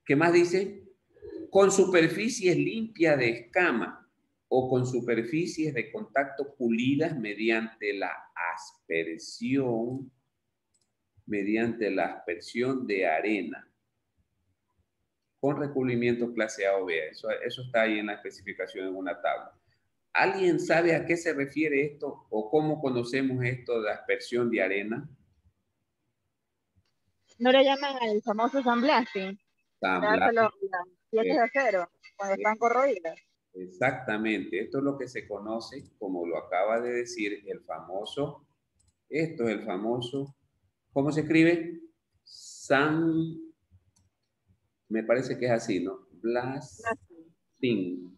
¿Qué más dice? Con superficies limpias de escama o con superficies de contacto pulidas mediante la aspersión de arena con recubrimiento clase A o B. Eso está ahí en la especificación en una tabla. ¿Alguien sabe a qué se refiere esto o cómo conocemos esto de aspersión de arena? ¿No le llaman al famoso sandblasting? Las piezas de acero cuando están corroídas. Exactamente. Esto es lo que se conoce, como lo acaba de decir, el famoso, esto es el famoso, ¿cómo se escribe? Me parece que es así, ¿no? Blasting.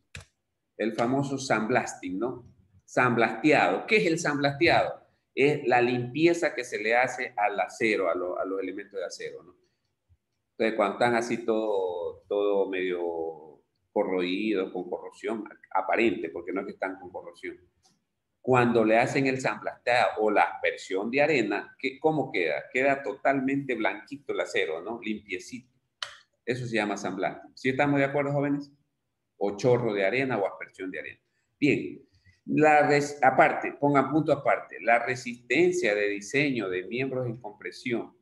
El famoso sandblasting, ¿no? Sandblasteado. ¿Qué es el sandblasteado? Es la limpieza que se le hace al acero, a los elementos de acero, ¿no? Entonces, cuando están así todo medio corroídos, con corrosión aparente, porque no es que están con corrosión. Cuando le hacen el sandblasteado o la aspersión de arena, ¿cómo queda? Queda totalmente blanquito el acero, ¿no? Limpiecito. Eso se llama sandblasting. ¿Sí estamos de acuerdo, jóvenes? O chorro de arena o aspersión de arena. Bien, aparte, pongan punto aparte, la resistencia de diseño de miembros en compresión,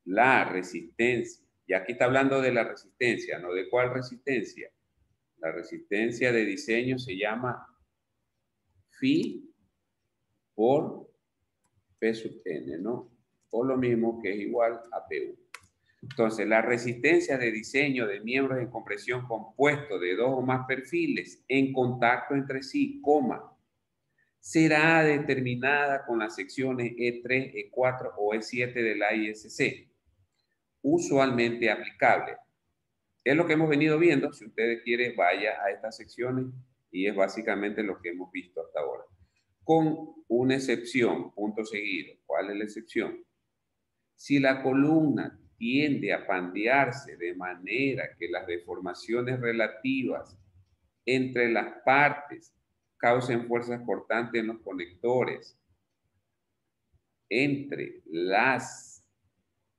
la resistencia, y aquí está hablando de la resistencia, ¿no? ¿De cuál resistencia? La resistencia de diseño se llama Phi por P sub N, ¿no? O lo mismo que es igual a PU. Entonces, la resistencia de diseño de miembros en compresión compuesto de dos o más perfiles en contacto entre sí, será determinada con las secciones E3, E4 o E7 de la ISC, usualmente aplicable. Es lo que hemos venido viendo. Si ustedes quieren, vaya a estas secciones y es básicamente lo que hemos visto hasta ahora. Con una excepción, punto seguido. ¿Cuál es la excepción? Si la columna tiende a pandearse de manera que las deformaciones relativas entre las partes causen fuerzas cortantes en los conectores entre las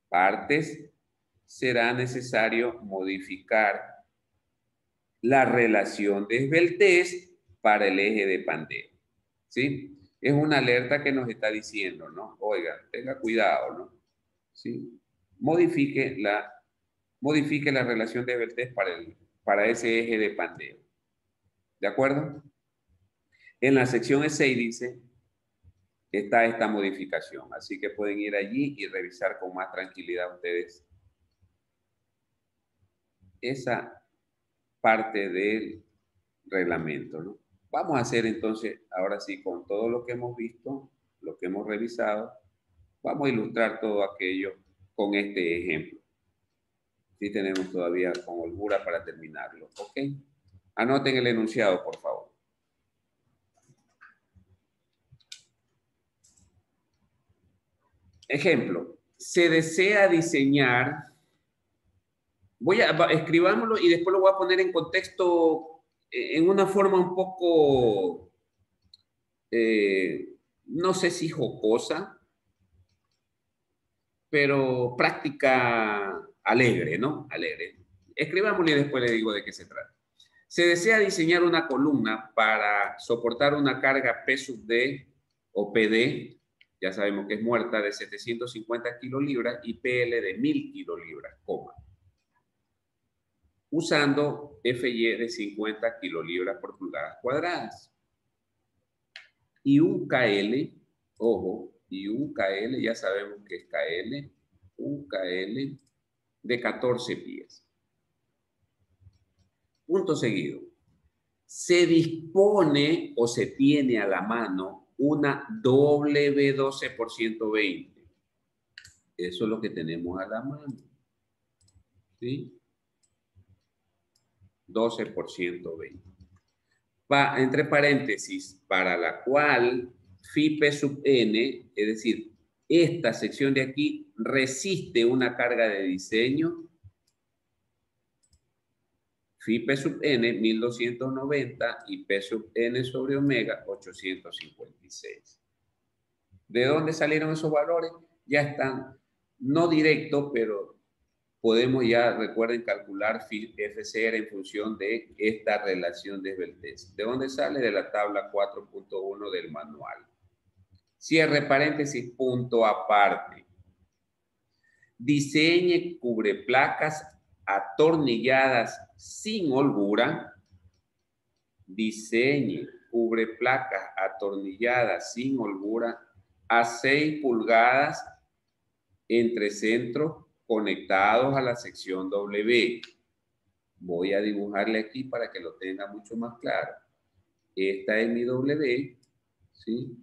partes, será necesario modificar la relación de esbeltez para el eje de pandeo. ¿Sí? Es una alerta que nos está diciendo, ¿no? Oiga, tenga cuidado, ¿no? ¿Sí? Modifique la relación de esbeltez para ese eje de pandeo. ¿De acuerdo? En la sección E6 dice, está esta modificación. Así que pueden ir allí y revisar con más tranquilidad ustedes esa parte del reglamento, ¿no? Vamos a hacer entonces, ahora sí, con todo lo que hemos visto, lo que hemos revisado, vamos a ilustrar todo aquello con este ejemplo. Sí tenemos todavía con holgura para terminarlo, ¿ok? Anoten el enunciado, por favor. Ejemplo, se desea diseñar, escribámoslo y después lo voy a poner en contexto en una forma un poco, no sé si jocosa, pero práctica alegre, ¿no? Alegre. Escribámoslo y después le digo de qué se trata. Se desea diseñar una columna para soportar una carga P sub D o PD, ya sabemos que es muerta, de 750 kilolibras y PL de 1000 kilolibras, coma, usando FY de 50 kilolibras por pulgadas cuadradas. Y un KL, ojo, y un KL, ya sabemos que es KL, un KL de 14 pies. Punto seguido. Se dispone o se tiene a la mano una W12 por 120. Eso es lo que tenemos a la mano. ¿Sí? 12 por 120. Entre paréntesis, para la cual phi P sub n, es decir, esta sección de aquí resiste una carga de diseño. Phi P sub n 1290 y P sub n sobre omega 856. ¿De dónde salieron esos valores? Ya están, no directo, pero podemos ya, recuerden, calcular FCR en función de esta relación de esbeltez. ¿De dónde sale? De la tabla 4.1 del manual. Cierre paréntesis, punto aparte. Diseñe cubreplacas atornilladas sin holgura. Diseñe cubreplacas atornilladas sin holgura a 6 pulgadas entre centros conectados a la sección W. Voy a dibujarle aquí para que lo tenga mucho más claro. Esta es mi W, ¿sí?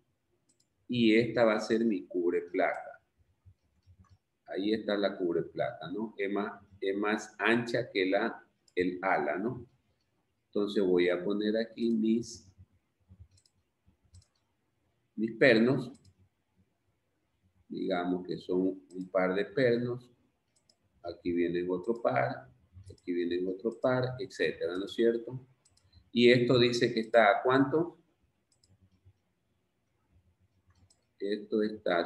Y esta va a ser mi cubreplaca. Ahí está la cubreplaca, ¿no? Es más ancha que el ala, ¿no? Entonces voy a poner aquí mis pernos. Digamos que son un par de pernos. Aquí viene otro par, aquí viene otro par, etcétera, ¿no es cierto? Y esto dice que está ¿a cuánto? Esto está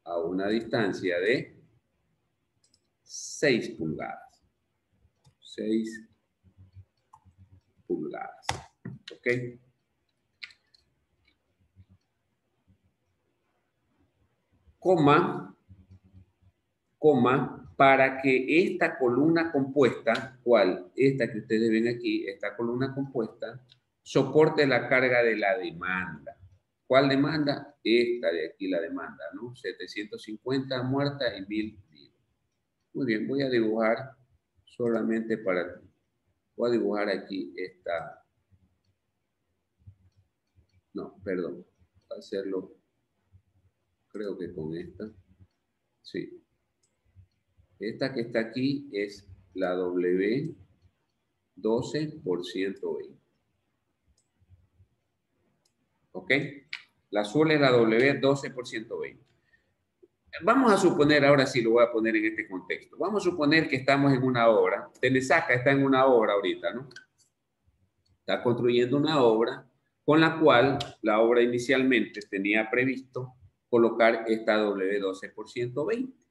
a una distancia de 6 pulgadas. 6 pulgadas. ¿Ok? Coma, para que esta columna compuesta, ¿cuál? Esta que ustedes ven aquí, esta columna compuesta, soporte la carga de la demanda. ¿Cuál demanda? Esta de aquí la demanda, ¿no? 750 muerta y 1000 vivos. Muy bien, voy a dibujar solamente para... Voy a dibujar aquí esta... No, perdón. Voy a hacerlo, creo que con esta. Sí. Esta que está aquí es la W12 por 120. ¿Ok? La azul es la W12 por 120. Vamos a suponer, ahora sí lo voy a poner en este contexto. Vamos a suponer que estamos en una obra. Telesaca está en una obra ahorita, ¿no? Está construyendo una obra con la cual la obra inicialmente tenía previsto colocar esta W12 por 120.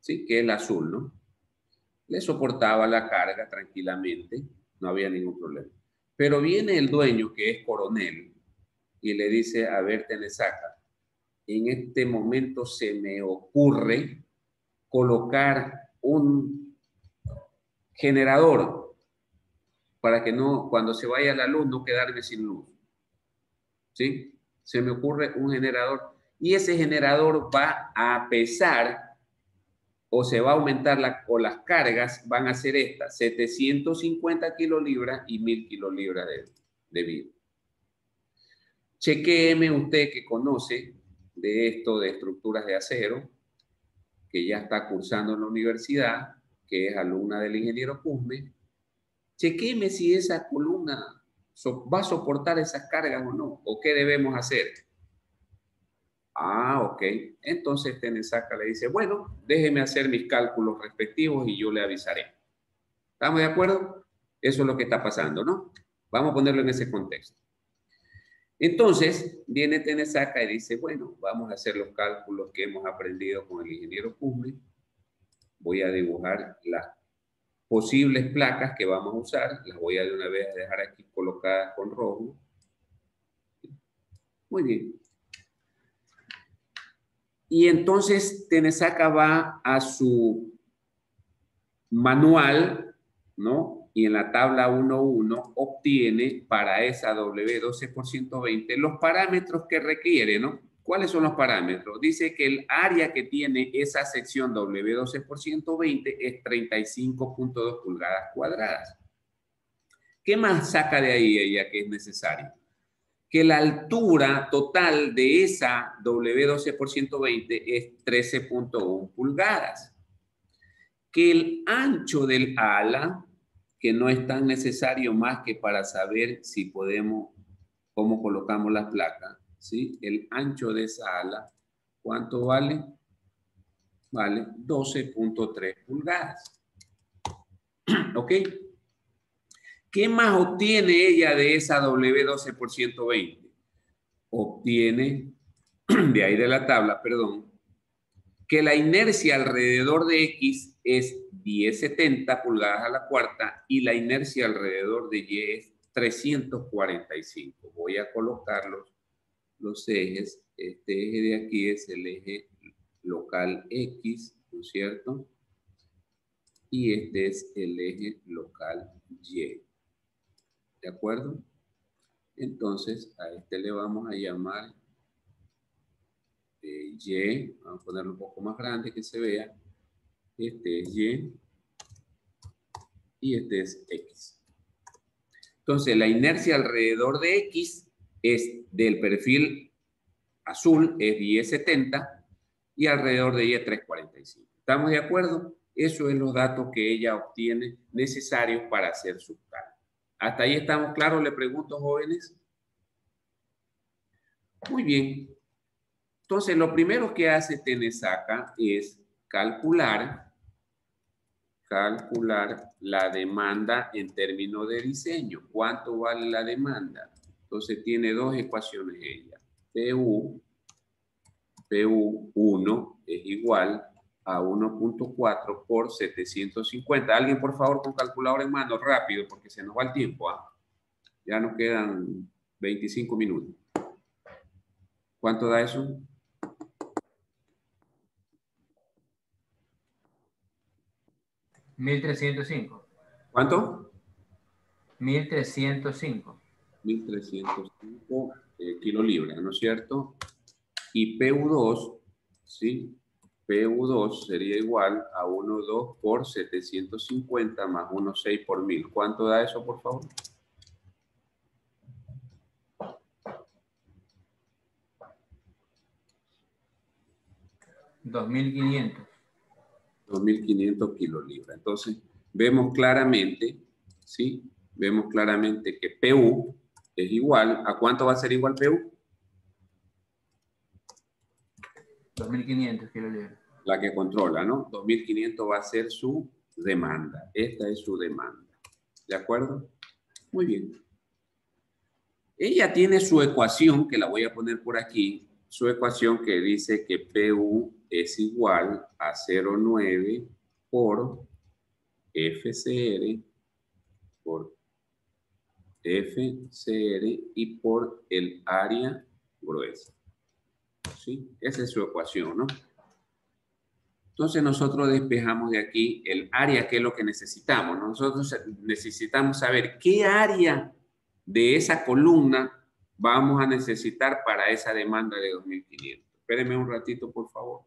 ¿Sí? Que es la azul, ¿no? Le soportaba la carga tranquilamente, no había ningún problema. Pero viene el dueño, que es coronel, y le dice, a ver, Telesaca, en este momento se me ocurre colocar un generador para que no, cuando se vaya la luz, no quedarme sin luz. ¿Sí? Se me ocurre un generador, y ese generador va a pesar o se va a aumentar o las cargas van a ser estas, 750 kilolibras y 1000 kilolibras de vidrio. Chequéeme usted que conoce de esto de estructuras de acero, que ya está cursando en la universidad, que es alumna del ingeniero Cusme. Chequéeme si esa columna va a soportar esas cargas o no, o qué debemos hacer. Ah, ok. Entonces Telesaca le dice, bueno, déjeme hacer mis cálculos respectivos y yo le avisaré. ¿Estamos de acuerdo? Eso es lo que está pasando, ¿no? Vamos a ponerlo en ese contexto. Entonces, viene Telesaca y dice, bueno, vamos a hacer los cálculos que hemos aprendido con el ingeniero Cusme. Voy a dibujar las posibles placas que vamos a usar. Las voy a de una vez a dejar aquí colocadas con rojo. Muy bien. Y entonces Tenesaca va a su manual, ¿no? Y en la tabla 1.1 obtiene para esa W12 por 120 los parámetros que requiere, ¿no? ¿Cuáles son los parámetros? Dice que el área que tiene esa sección W12 por 120 es 35.2 pulgadas cuadradas. ¿Qué más saca de ahí ella que es necesario? Que la altura total de esa W12 por 120 es 13.1 pulgadas. Que el ancho del ala, que no es tan necesario más que para saber si podemos, cómo colocamos las placas, ¿sí? El ancho de esa ala, ¿cuánto vale? Vale 12.3 pulgadas. ¿Ok? ¿Qué más obtiene ella de esa W12 por 120? Obtiene, de ahí de la tabla, perdón, que la inercia alrededor de X es 1070 pulgadas a la cuarta y la inercia alrededor de Y es 345. Voy a colocar los ejes. Este eje de aquí es el eje local X, ¿no es cierto? Y este es el eje local Y. ¿De acuerdo? Entonces, a este le vamos a llamar Y. Vamos a ponerlo un poco más grande que se vea. Este es Y. Y este es X. Entonces, la inercia alrededor de X es del perfil azul, es 1070, y alrededor de Y es 345. ¿Estamos de acuerdo? Esos son los datos que ella obtiene necesarios para hacer su cálculo. ¿Hasta ahí estamos claros? Le pregunto, jóvenes. Muy bien. Entonces, lo primero que hace Tenesaca es calcular la demanda en términos de diseño. ¿Cuánto vale la demanda? Entonces tiene dos ecuaciones ella. PU1 es igual a 1.4 por 750. Alguien, por favor, con calculadora en mano, rápido, porque se nos va el tiempo. Ya nos quedan 25 minutos. ¿Cuánto da eso? $1,305. ¿Cuánto? 1,305. 1.305 kilolibras, ¿no es cierto? Y PU2, ¿sí? PU2 sería igual a 1,2 por 750 más 1,6 por 1000. ¿Cuánto da eso, por favor? $2,500. 2.500 kilolibras. Entonces, vemos claramente, ¿sí? Vemos claramente que PU es igual, ¿a cuánto va a ser igual PU? 2,500 kilolibras. La que controla, ¿no? 2.500 va a ser su demanda. Esta es su demanda. ¿De acuerdo? Muy bien. Ella tiene su ecuación, que la voy a poner por aquí, su ecuación que dice que PU es igual a 0,9 por FCR por FCR y por el área gruesa. ¿Sí? Esa es su ecuación, ¿no? Entonces nosotros despejamos de aquí el área, que es lo que necesitamos. Nosotros necesitamos saber qué área de esa columna vamos a necesitar para esa demanda de 2.500. Espérenme un ratito, por favor.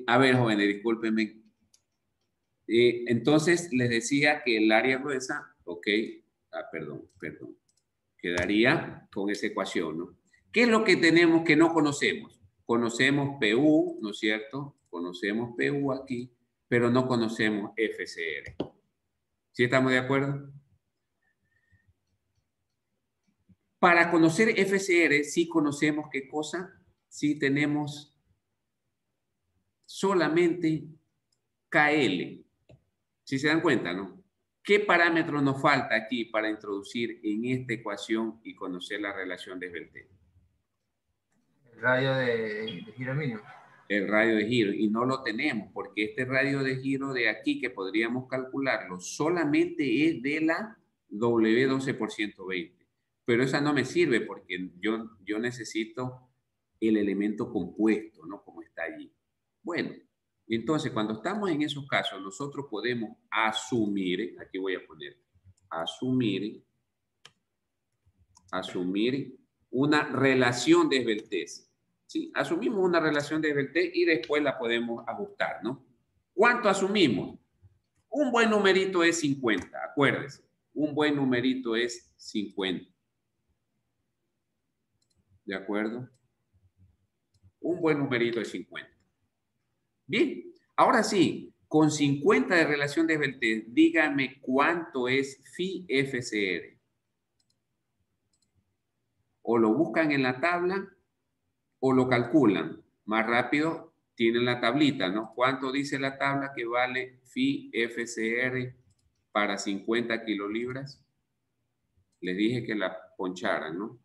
A ver, jóvenes, discúlpenme. Entonces, les decía que el área gruesa, ok, perdón, quedaría con esa ecuación, ¿no? ¿Qué es lo que tenemos que no conocemos? Conocemos PU, ¿no es cierto? Conocemos PU aquí, pero no conocemos FCR. ¿Sí estamos de acuerdo? Para conocer FCR, sí conocemos qué cosa, sí tenemos solamente KL. ¿Sí se dan cuenta, no? ¿Qué parámetro nos falta aquí para introducir en esta ecuación y conocer la relación de Sveltez? El radio de giro mínimo. El radio de giro, y no lo tenemos, porque este radio de giro de aquí, que podríamos calcularlo, solamente es de la W12 por 120. Pero esa no me sirve porque yo necesito el elemento compuesto, ¿no? Como está allí. Bueno, entonces cuando estamos en esos casos, nosotros podemos asumir, aquí voy a poner, asumir una relación de Sveltez. ¿Sí? Asumimos una relación de Sveltez y después la podemos ajustar, ¿no? ¿Cuánto asumimos? Un buen numerito es 50, acuérdense. Un buen numerito es 50. ¿De acuerdo? Un buen numerito es 50. Bien, ahora sí, con 50 de relación de Sveltez, díganme cuánto es phi FCR. O lo buscan en la tabla o lo calculan. Más rápido tienen la tablita, ¿no? ¿Cuánto dice la tabla que vale phi FCR para 50 kilolibras? Les dije que la poncharan, ¿no?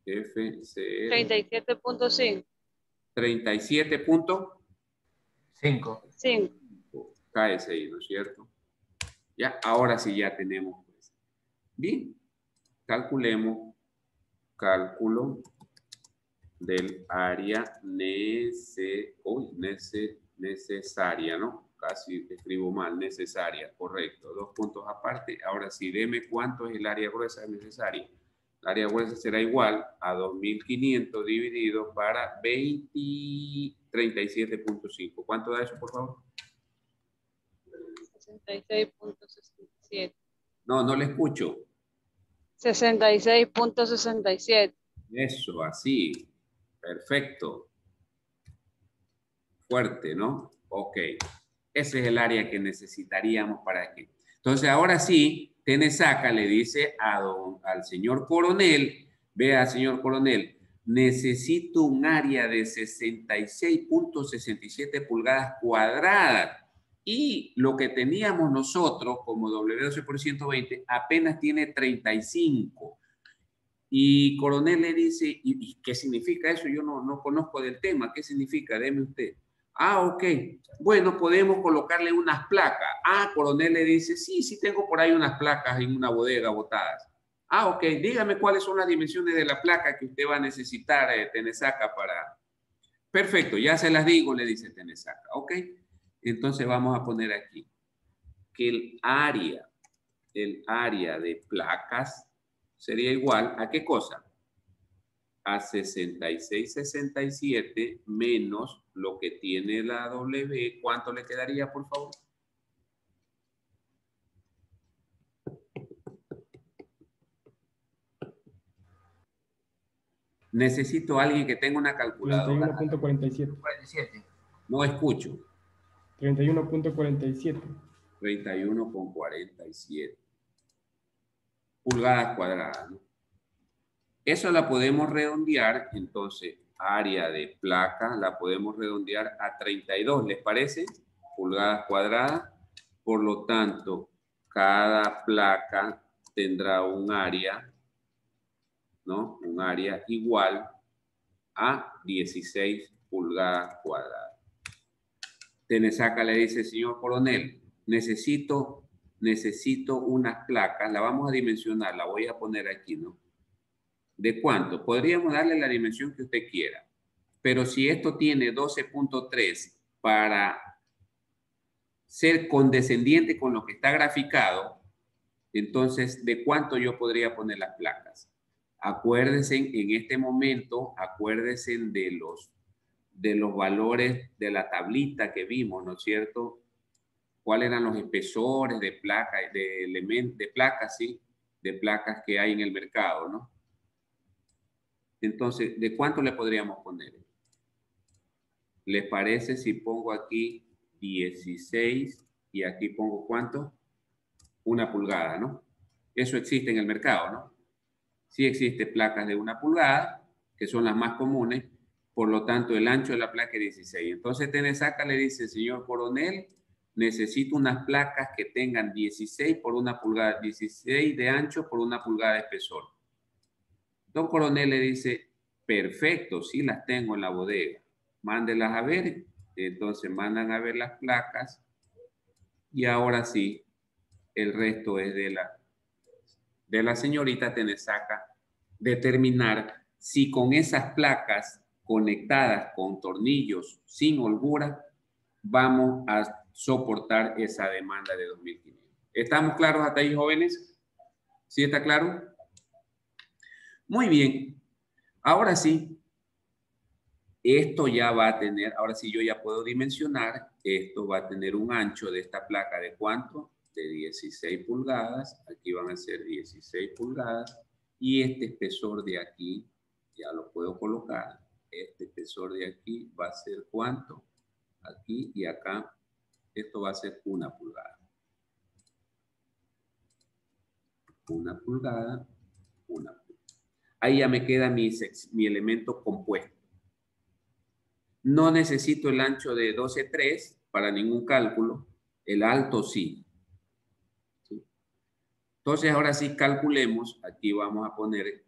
FCR. 37.5. 37.5. Cáese ahí, ¿no es cierto? Ya, ahora sí ya tenemos. Pues. Bien, calculemos. Cálculo del área necesaria, ¿no? Casi escribo mal, necesaria, correcto. 2 puntos aparte. Ahora sí, deme cuánto es el área gruesa necesaria. El área gruesa será igual a 2.500 dividido para 37.5. ¿Cuánto da eso, por favor? 66.67. No, no le escucho. 66.67. Eso, así. Perfecto. Fuerte, ¿no? Ok. Ese es el área que necesitaríamos para que. Entonces, ahora sí, Tenesaca le dice al señor coronel, vea, señor coronel, necesito un área de 66.67 pulgadas cuadradas. Y lo que teníamos nosotros como W12 por 120 apenas tiene 35. Y coronel le dice, ¿y qué significa eso? Yo no conozco del tema. ¿Qué significa? Deme usted. Ah, ok. Bueno, podemos colocarle unas placas. Ah, coronel le dice, sí tengo por ahí unas placas en una bodega botadas. Ah, ok. Dígame cuáles son las dimensiones de la placa que usted va a necesitar, Tenesaca, para... Perfecto, ya se las digo, le dice Tenesaca. Ok. Entonces vamos a poner aquí que el área de placas sería igual a ¿qué cosa? A 66.67 menos lo que tiene la W. ¿Cuánto le quedaría, por favor? Necesito a alguien que tenga una calculadora. 31.47. No escucho. 31.47. 31,47 pulgadas cuadradas, ¿no? Eso la podemos redondear, entonces, área de placa la podemos redondear a 32, ¿les parece? Pulgadas cuadradas. Por lo tanto, cada placa tendrá un área, ¿no? Un área igual a 16 pulgadas cuadradas. Tenesaca le dice, señor coronel, necesito unas placas, la vamos a dimensionar, la voy a poner aquí, ¿no? ¿De cuánto? Podríamos darle la dimensión que usted quiera, pero si esto tiene 12.3 para ser condescendiente con lo que está graficado, entonces, ¿de cuánto yo podría poner las placas? Acuérdense en este momento, acuérdense de los valores de la tablita que vimos, ¿no es cierto? ¿Cuáles eran los espesores de placas, de elementos, de placas, sí? De placas que hay en el mercado, ¿no? Entonces, ¿de cuánto le podríamos poner? ¿Les parece si pongo aquí 16 y aquí pongo cuánto? 1 pulgada, ¿no? Eso existe en el mercado, ¿no? Sí existe placas de 1 pulgada, que son las más comunes, por lo tanto el ancho de la placa es 16. Entonces Tenesaca le dice, señor coronel, necesito unas placas que tengan 16 por 1 pulgada, 16 de ancho por 1 pulgada de espesor. Don coronel le dice, perfecto, sí las tengo en la bodega, mándelas a ver. Entonces mandan a ver las placas y ahora sí, el resto es de la señorita Tenesaca determinar si con esas placas conectadas con tornillos sin holgura vamos a soportar esa demanda de 2.500. ¿Estamos claros hasta ahí, jóvenes? ¿Sí está claro? Muy bien. Ahora sí, esto ya va a tener, ahora sí yo ya puedo dimensionar, esto va a tener un ancho de esta placa de ¿cuánto? De 16 pulgadas, aquí van a ser 16 pulgadas, y este espesor de aquí, ya lo puedo colocar, este espesor de aquí va a ser ¿cuánto? Aquí y acá, esto va a ser 1 pulgada. 1 pulgada, 1 pulgada. Ahí ya me queda mi elemento compuesto. No necesito el ancho de 12,3 para ningún cálculo, el alto sí. ¿Sí? Entonces ahora sí calculemos, aquí vamos a poner,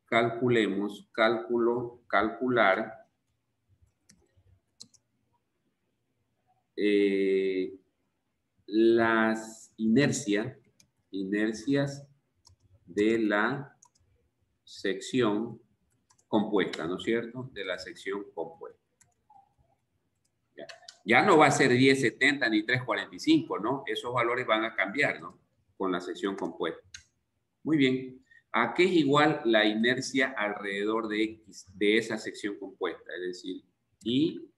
calculemos, calcular las inercias de la sección compuesta, ¿no es cierto? De la sección compuesta. Ya no va a ser 1070 ni 345, ¿no? Esos valores van a cambiar, ¿no? Con la sección compuesta. Muy bien. ¿A qué es igual la inercia alrededor de X, de esa sección compuesta? Es decir, I,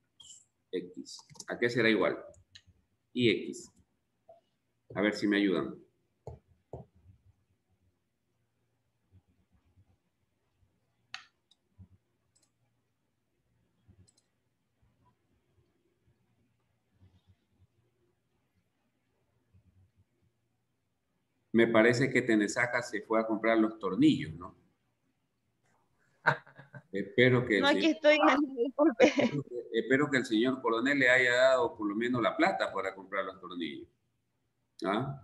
X. ¿A qué será igual? IX. A ver si me ayudan. Me parece que Tenesaca se fue a comprar los tornillos, ¿no? Espero que No, aquí estoy, disculpe. espero que el señor coronel le haya dado por lo menos la plata para comprar los tornillos. ¿Ah?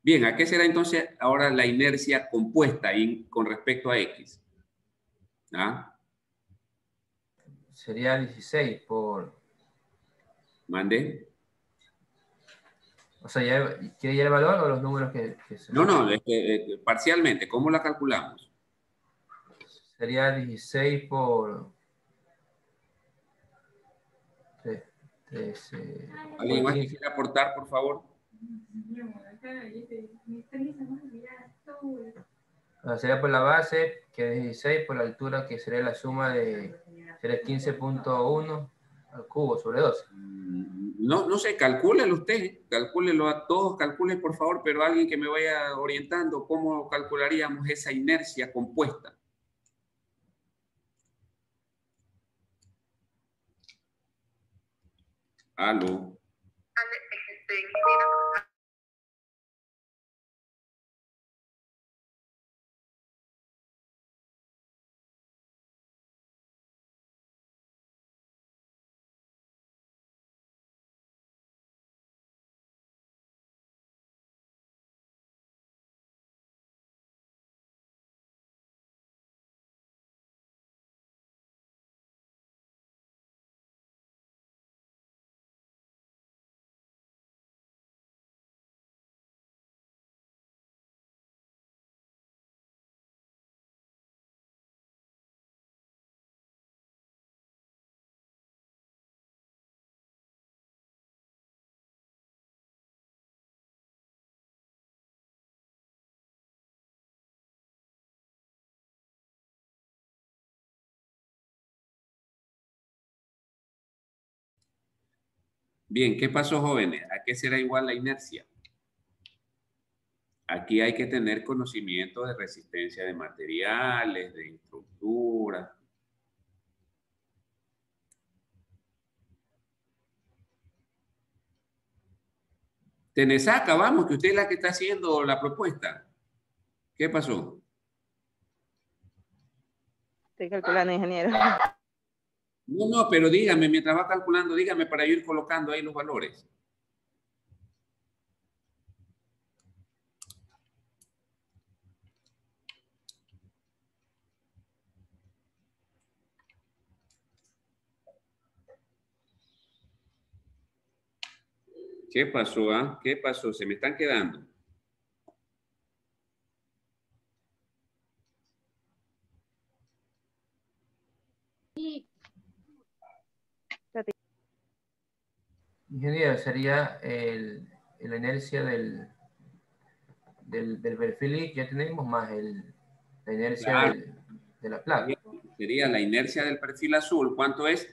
Bien, ¿a qué será entonces ahora la inercia compuesta con respecto a X? ¿Ah? Sería 16 por... ¿Mande? O sea, ¿quiere ya el valor o los números que se... No, parcialmente. ¿Cómo la calculamos? Sería 16 por... 13... ¿Alguien más quisiera aportar, por favor? Sería por la base, que es 16, por la altura, que sería la suma de... Sería 15.1 al cubo sobre 12. No sé, calcúlelo usted, calcúlelo a todos, calcule por favor, pero alguien que me vaya orientando cómo calcularíamos esa inercia compuesta. Aló. Bien, ¿qué pasó, jóvenes? ¿A qué será igual la inercia? Aquí hay que tener conocimiento de resistencia de materiales, de estructura. Tenesaca, vamos, que usted es la que está haciendo la propuesta. ¿Qué pasó? Estoy calculando, ingeniero. No, no, pero dígame, mientras va calculando, dígame para yo ir colocando ahí los valores. ¿Qué pasó, ah? ¿Qué pasó? Se me están quedando. Ingeniero, sería la inercia del perfil que ya tenemos más la inercia Claro. de la placa. Sería la inercia del perfil azul. ¿Cuánto es?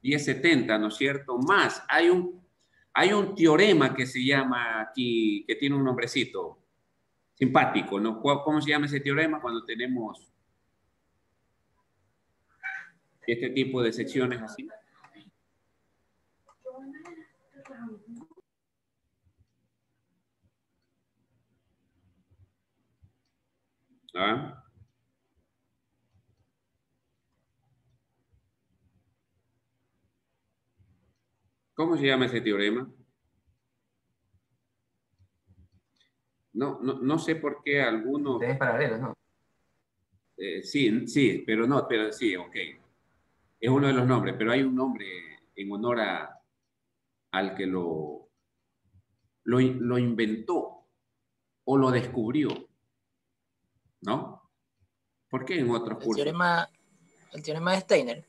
1070, ¿no es cierto? Más, hay un teorema que se llama aquí, que tiene un nombrecito simpático, ¿no? ¿Cómo se llama ese teorema cuando tenemos este tipo de secciones así? ¿Ah? ¿Cómo se llama ese teorema? No sé por qué algunos... Ustedes paralelos, ¿no? Sí, sí, pero sí, ok. Es uno de los nombres, pero hay un nombre en honor al que lo inventó o lo descubrió, ¿no? ¿Por qué en otros cursos? El teorema de Steiner.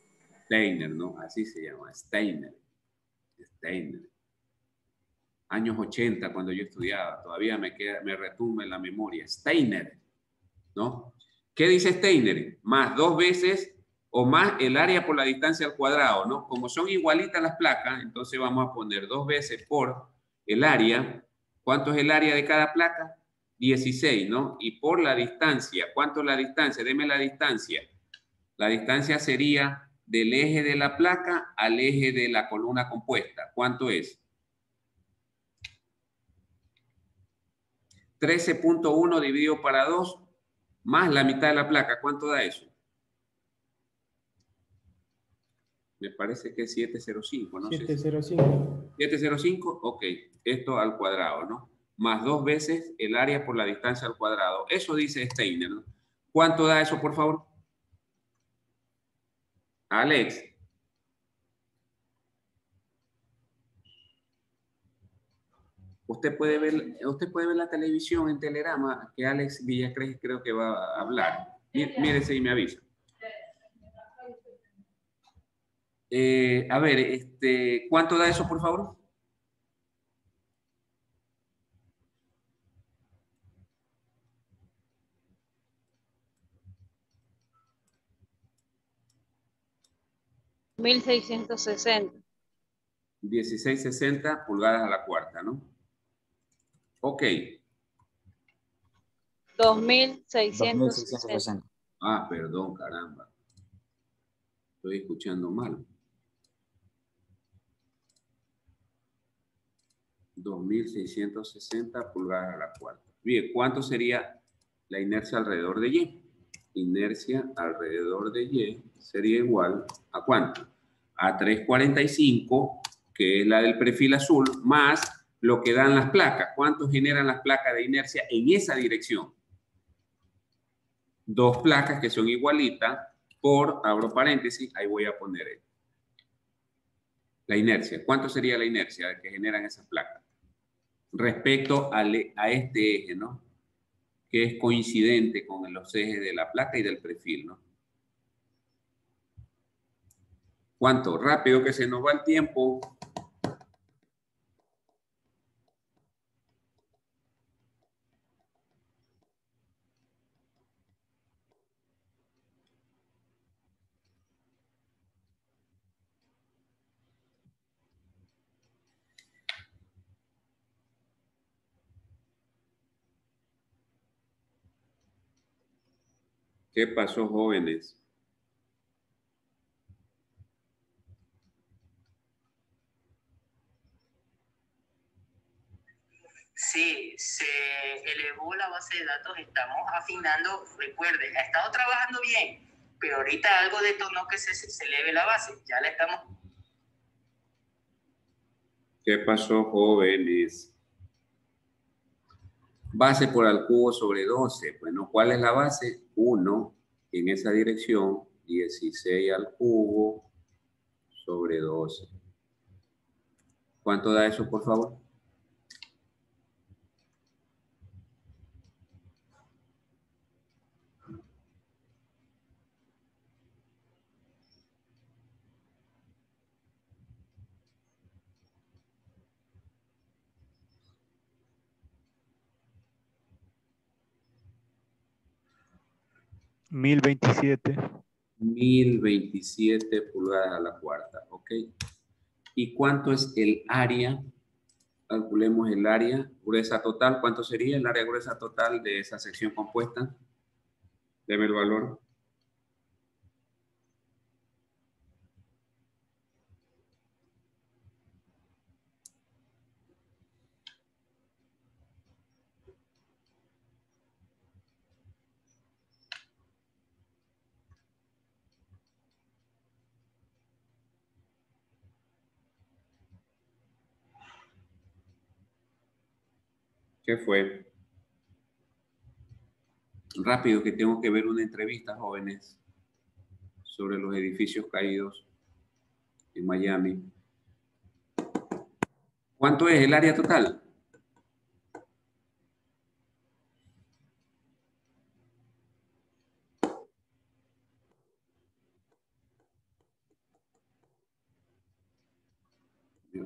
Steiner, ¿no? Así se llama, Steiner. Steiner. Años 80 cuando yo estudiaba, todavía me retumba en la memoria. Steiner, ¿no? ¿Qué dice Steiner? Más 2 veces o más el área por la distancia al cuadrado, ¿no? Como son igualitas las placas, entonces vamos a poner 2 veces por el área. ¿Cuánto es el área de cada placa? 16, ¿no? Y por la distancia, ¿cuánto es la distancia? Deme la distancia. La distancia sería del eje de la placa al eje de la columna compuesta. ¿Cuánto es? 13.1 dividido para 2 más la mitad de la placa. ¿Cuánto da eso? Me parece que es 705, ¿no? 705. 705, ok. Esto al cuadrado, ¿no? Más 2 veces el área por la distancia al cuadrado. Eso dice Steiner, ¿no? ¿Cuánto da eso, por favor? Alex. Usted puede ver la televisión en Telerama, que Alex Villacrés creo que va a hablar. Mírese y me avisa. A ver, ¿cuánto da eso, por favor? $1,660. 1660 pulgadas a la cuarta, ¿no? Ok. 2,660. 2660. Ah, perdón, caramba. Estoy escuchando mal. 2,660 pulgadas a la cuarta. Bien, ¿cuánto sería la inercia alrededor de Y? Inercia alrededor de Y sería igual ¿a cuánto? A 345, que es la del perfil azul, más lo que dan las placas. ¿Cuánto generan las placas de inercia en esa dirección? 2 placas que son igualitas por, abro paréntesis, ahí voy a poner la inercia. ¿Cuánto sería la inercia que generan esas placas? Respecto a este eje, ¿no? Que es coincidente con los ejes de la placa y del perfil, ¿no? ¿Cuánto? Rápido que se nos va el tiempo. ¿Qué pasó, jóvenes? Sí, se elevó la base de datos, estamos afinando, recuerde, ha estado trabajando bien, pero ahorita algo detonó que se eleve la base, ya la estamos... ¿Qué pasó, jóvenes? Base por al cubo sobre 12. Bueno, ¿cuál es la base? 1 en esa dirección, 16 al cubo sobre 12. ¿Cuánto da eso, por favor? $1027. 1027 pulgadas a la cuarta, ¿ok? ¿Y cuánto es el área? Calculemos el área gruesa total. ¿Cuánto sería el área gruesa total de esa sección compuesta? Deme el valor. ¿Qué fue? Rápido, que tengo que ver una entrevista, jóvenes, sobre los edificios caídos en Miami. ¿Cuánto es el área total?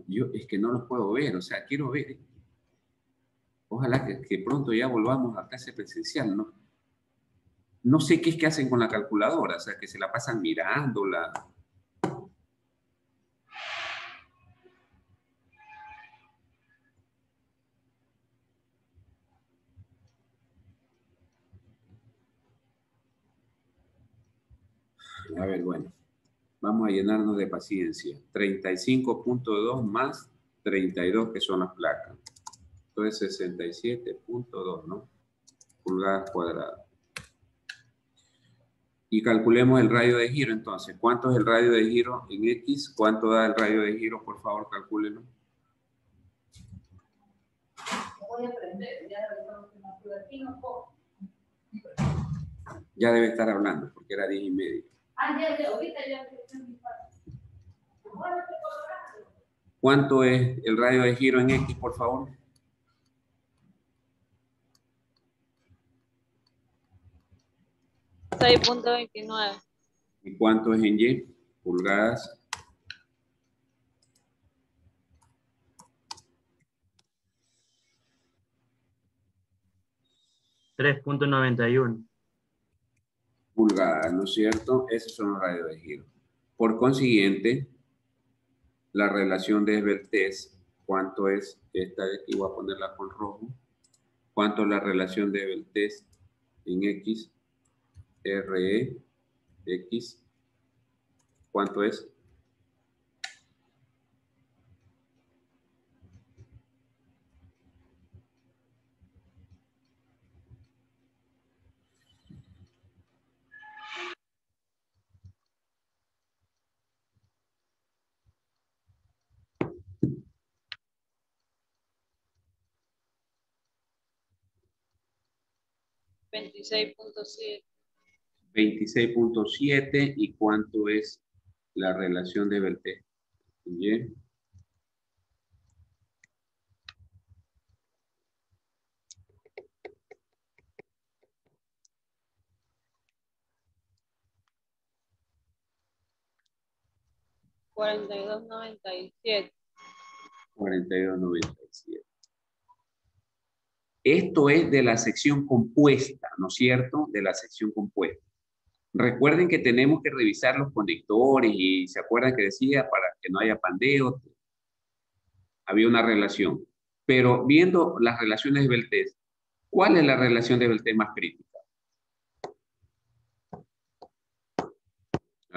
Yo es que no los puedo ver, o sea, quiero ver. Ojalá que pronto ya volvamos a clase presencial, ¿no? No sé qué es que hacen con la calculadora, o sea, que se la pasan mirándola. A ver, bueno, vamos a llenarnos de paciencia. 35.2 más 32, que son las placas. Entonces 67.2, ¿no? Pulgadas cuadradas. Y calculemos el radio de giro, entonces. ¿Cuánto es el radio de giro en X? ¿Cuánto da el radio de giro? Por favor, calcúlenlo. Ya debe estar hablando, porque era 10:30. ¿Cuánto es el radio de giro en X, por favor? $6.29. ¿Y cuánto es en Y? Pulgadas. $3.91. Pulgadas, ¿no es cierto? Esos son los radios de giro. Por consiguiente, la relación de esbeltez, ¿cuánto es? Esta de aquí voy a ponerla con rojo. ¿Cuánto es la relación de esbeltez en X? RE, X. ¿Cuánto es? $26.7. 26.7. ¿Y cuánto es la relación de esbeltez en Y? $42.97. 42.97. Esto es de la sección compuesta, ¿no es cierto? De la sección compuesta. Recuerden que tenemos que revisar los conectores y se acuerdan que decía para que no haya pandeo, había una relación. Pero viendo las relaciones de esbeltez, ¿cuál es la relación de esbeltez más crítica?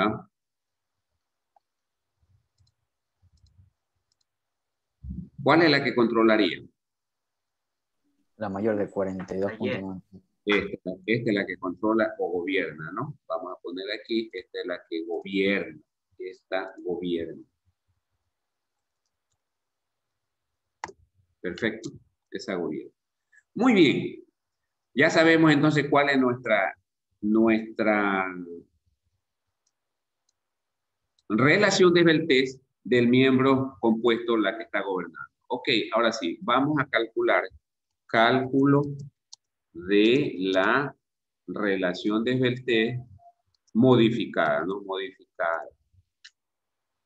¿Ah? ¿Cuál es la que controlaría? La mayor de 42.9. Esta es la que controla o gobierna, ¿no? Vamos a poner aquí, esta es la que gobierna. Esta gobierna. Perfecto, esa gobierna. Muy bien. Ya sabemos entonces cuál es nuestra relación de Beltrés del miembro compuesto, la que está gobernando. Ok, ahora sí, vamos a calcular cálculo de la relación de Beltrés modificada, ¿no? Modificada.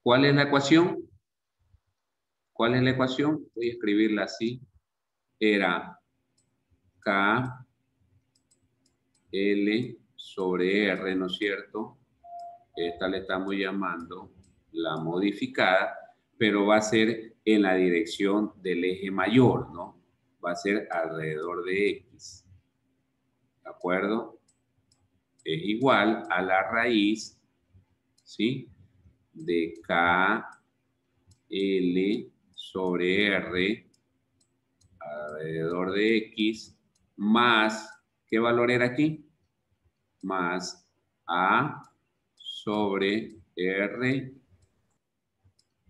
¿Cuál es la ecuación? ¿Cuál es la ecuación? Voy a escribirla así. Era K L sobre R, ¿no es cierto? Esta le estamos llamando la modificada, pero va a ser en la dirección del eje mayor, ¿no? Va a ser alrededor de X. ¿De acuerdo? Es igual a la raíz, ¿sí? De K L sobre R alrededor de X más, ¿qué valor era aquí? Más A sobre R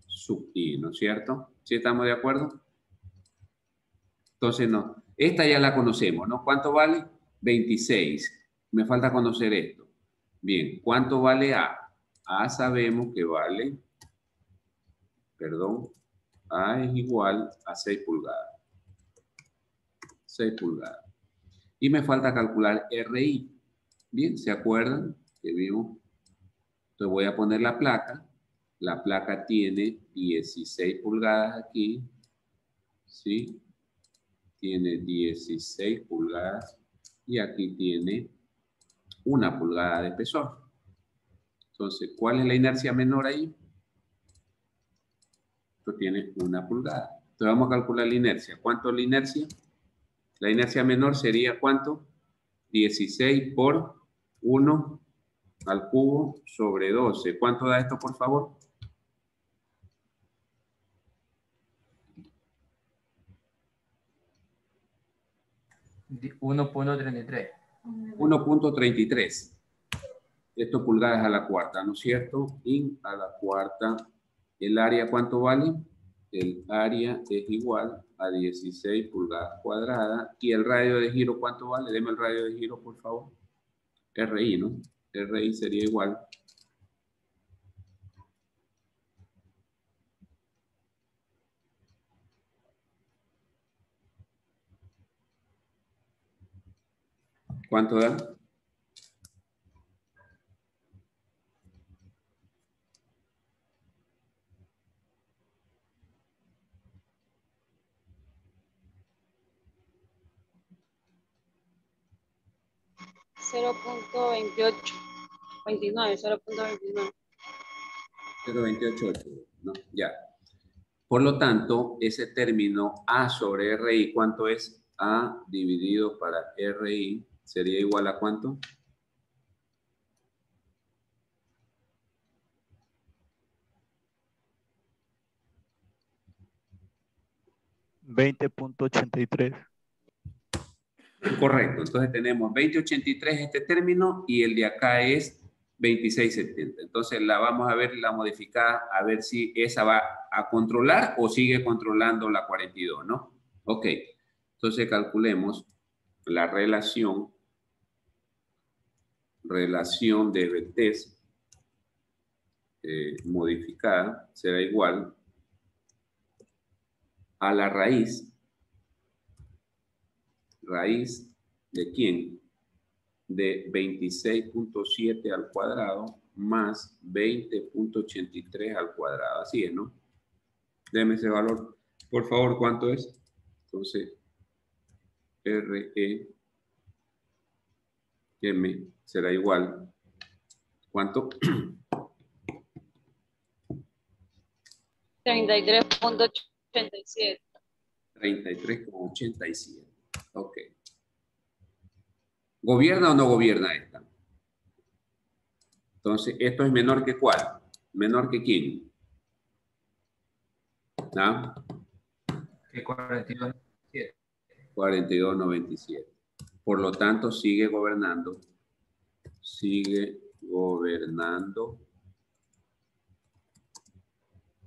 sub I, ¿no es cierto? ¿Sí estamos de acuerdo? Entonces, no. Esta ya la conocemos, ¿no? ¿Cuánto vale? 26. Me falta conocer esto. Bien, ¿cuánto vale A? A sabemos que vale, perdón, A es igual a 6 pulgadas. 6 pulgadas. Y me falta calcular RI. Bien, ¿se acuerdan? Que vimos. Entonces voy a poner la placa. La placa tiene 16 pulgadas aquí. ¿Sí? Tiene 16 pulgadas. Y aquí tiene 1 pulgada de espesor. Entonces, ¿cuál es la inercia menor ahí? Esto tiene 1 pulgada. Entonces vamos a calcular la inercia. ¿Cuánto es la inercia? La inercia menor sería ¿cuánto? 16 por 1 al cubo sobre 12. ¿Cuánto da esto, por favor? 1.33. 1.33. Esto pulgadas a la cuarta, ¿no es cierto? Y a la cuarta, ¿el área cuánto vale? El área es igual a 16 pulgadas cuadradas. ¿Y el radio de giro cuánto vale? Deme el radio de giro, por favor. RI, ¿no? RI sería igual. ¿Cuánto da? .28. 29, 0.29. 0.288, ¿no? Ya. Por lo tanto, ese término A sobre RI, ¿cuánto es? A dividido para RI sería igual a ¿cuánto? $20.83. Correcto. Entonces tenemos 2083 este término y el de acá es 2670. Entonces la vamos a ver, la modificada, a ver si esa va a controlar o sigue controlando la 42, ¿no? Ok. Entonces calculemos la relación de Beltrés modificada será igual a la raíz de quién? De 26.7 al cuadrado más 20.83 al cuadrado. Así es, ¿no? Deme ese valor. Por favor, ¿cuánto es? Entonces, RE M será igual. ¿Cuánto? 33.87. 33.87. Ok. ¿Gobierna o no gobierna esta? Entonces, ¿esto es menor que cuál? ¿Menor que quién? ¿Ah? Que 42.97. 42.97. Por lo tanto, sigue gobernando. Sigue gobernando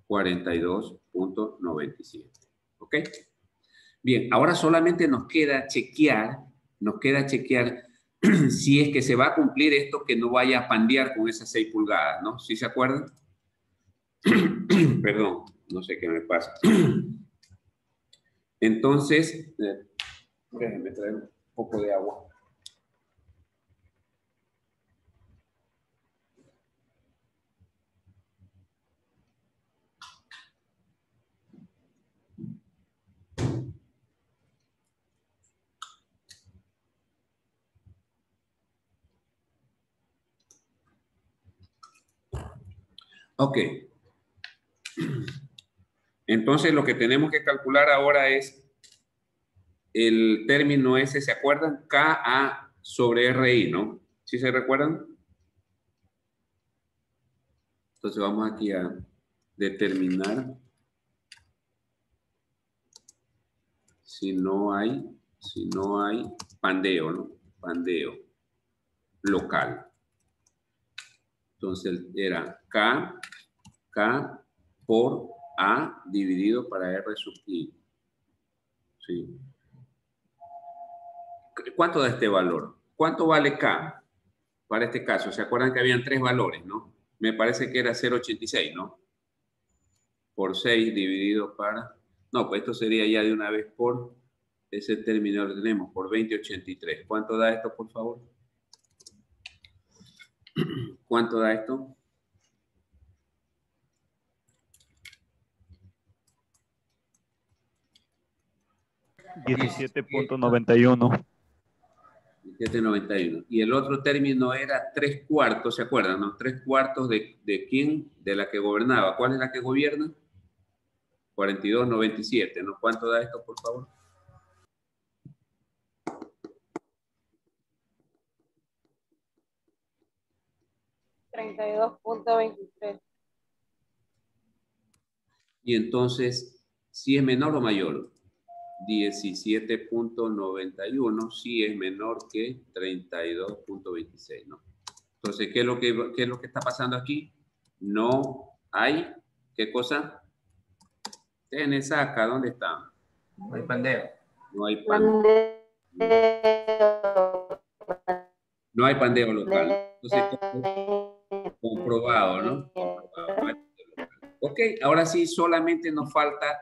42.97. ¿Ok? Bien, ahora solamente nos queda chequear si es que se va a cumplir esto, que no vaya a pandear con esas 6 pulgadas, ¿no? ¿Sí se acuerdan? Perdón, no sé qué me pasa. Entonces, déjenme traer un poco de agua. Ok. Entonces, lo que tenemos que calcular ahora es el término ese, ¿se acuerdan? KA sobre RI, ¿no? ¿Sí se recuerdan? Entonces, vamos aquí a determinar si no hay pandeo, ¿no? Pandeo local. Entonces, era K por A dividido para R sub I. ¿Sí? ¿Cuánto da este valor? ¿Cuánto vale K para este caso? ¿Se acuerdan que habían 3 valores, no? Me parece que era 0.86, ¿no? Por 6 dividido para... No, pues esto sería ya de una vez por... Ese término lo tenemos por 20.83. ¿Cuánto da esto, por favor? ¿Cuánto da esto? $17.91. 791. Y el otro término era 3/4, ¿se acuerdan? ¿No? 3/4 de quién? De la que gobernaba. ¿Cuál es la que gobierna? 42.97, ¿no? ¿Cuánto da esto, por favor? $32.23. Y entonces, ¿si es menor o mayor? 17.91, si es menor que 32.26, ¿no? Entonces, ¿qué es lo que está pasando aquí? No hay, ¿qué cosa? Tenés acá, ¿dónde está? No hay pandeo. No hay pandeo. No hay pandeo local. Entonces, comprobado, ¿no? Comprobado. Ok, ahora sí, solamente nos falta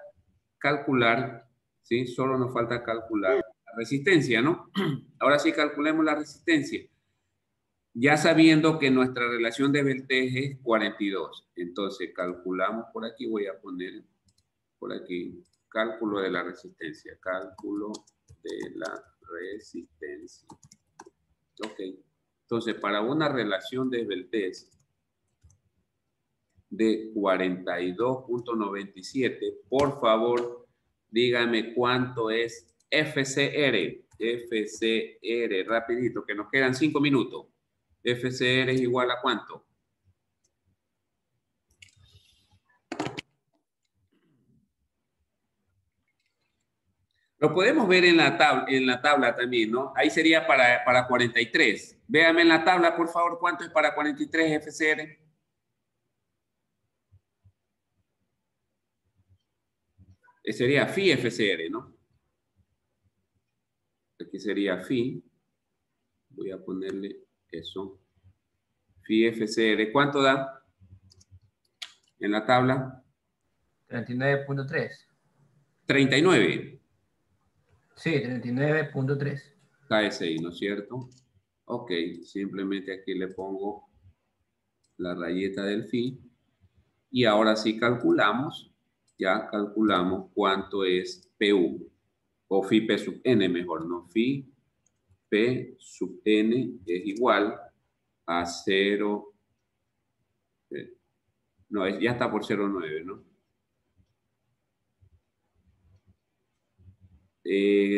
calcular, ¿sí? Solo nos falta calcular la resistencia, ¿no? Ahora sí calculemos la resistencia. Ya sabiendo que nuestra relación de voltaje es 42. Entonces, calculamos por aquí, voy a poner por aquí, cálculo de la resistencia. Cálculo de la resistencia. Ok. Entonces, para una relación de voltaje de 42.97, por favor, dígame cuánto es FCR. FCR, rapidito, que nos quedan 5 minutos. FCR es igual a ¿cuánto? Lo podemos ver en la tabla también, ¿no? Ahí sería para 43. Véame en la tabla, por favor, cuánto es para 43 FCR. Sería phi FCR, ¿no? Aquí sería phi. Voy a ponerle eso. Phi FCR. ¿Cuánto da en la tabla? 39.3. 39. Sí, 39.3. KSI, ¿no es cierto? Ok, simplemente aquí le pongo la rayeta del phi. Y ahora sí calculamos, ya calculamos cuánto es PU. O phi P sub N mejor, ¿no? Phi P sub N es igual a 0. No, ya está por 0,9, ¿no?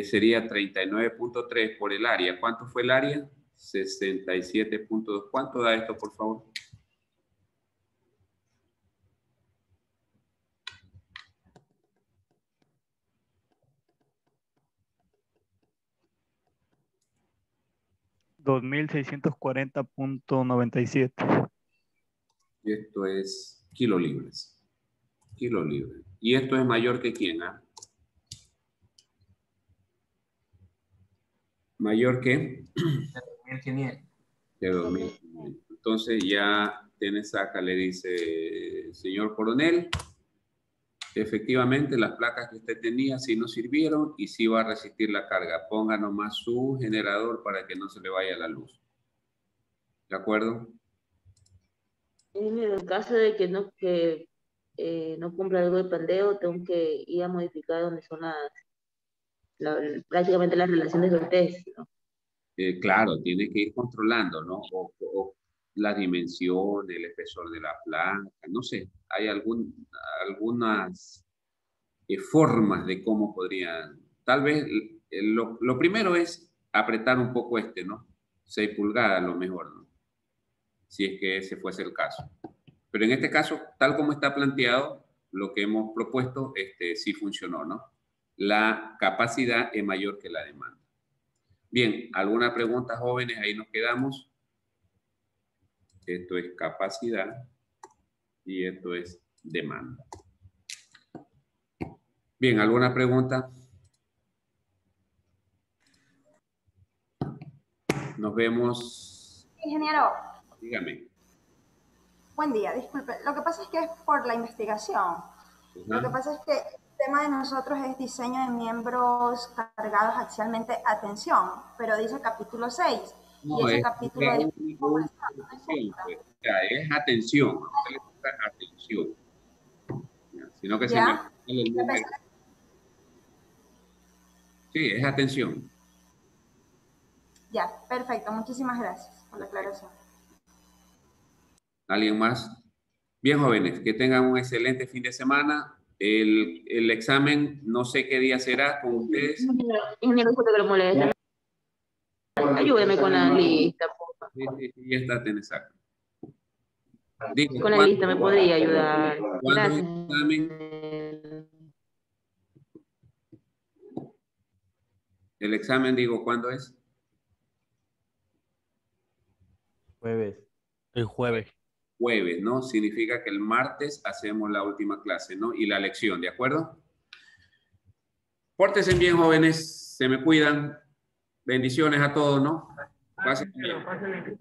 Sería 39.3 por el área. ¿Cuánto fue el área? 67.2. ¿Cuánto da esto, por favor? 2640.97. Y esto es kilolibras. Kilolibras. ¿Y esto es mayor que quién? ¿Ah? ¿Mayor que? 2.500. De 2.500. Entonces ya tienes acá, le dice, señor coronel, efectivamente las placas que usted tenía sí nos sirvieron y sí va a resistir la carga. Ponga nomás su generador para que no se le vaya la luz. ¿De acuerdo? En el caso de que no cumpla algo de pandeo, tengo que ir a modificar donde son prácticamente las relaciones del test, ¿no? Claro, tiene que ir controlando, ¿no? O la dimensión, el espesor de la placa, no sé. Hay algunas formas de cómo podrían. Tal vez lo primero es apretar un poco ¿no? 6 pulgadas, lo mejor, ¿no? Si es que ese fuese el caso. Pero en este caso, tal como está planteado, lo que hemos propuesto, sí funcionó, ¿no? La capacidad es mayor que la demanda. Bien, ¿alguna pregunta, jóvenes? Ahí nos quedamos. Esto es capacidad y esto es demanda. Bien, ¿alguna pregunta? Nos vemos. Ingeniero. Dígame. Buen día, disculpe. Lo que pasa es que es por la investigación. Lo que pasa es que el tema de nosotros es diseño de miembros cargados axialmente a tensión, pero dice capítulo 6. No, y ese es capítulo de... es atención. Atención. Sino que se me... Sí, es atención. Ya, perfecto. Muchísimas gracias por la aclaración. ¿Alguien más? Bien, jóvenes, que tengan un excelente fin de semana. El examen, no sé qué día será con ustedes. Ingeniero, disculpe que lo moleste. Ayúdeme con la lista, por favor. Sí, ya está, tenés acá. Con la lista me podría ayudar. ¿Cuándo es Gracias. el examen? El examen, digo, ¿cuándo es? Jueves. El jueves. Jueves, ¿no? Significa que el martes hacemos la última clase, ¿no? Y la lección, ¿de acuerdo? Pórtense bien, jóvenes. Se me cuidan. Bendiciones a todos, ¿no? Pasen bien. Hasta luego.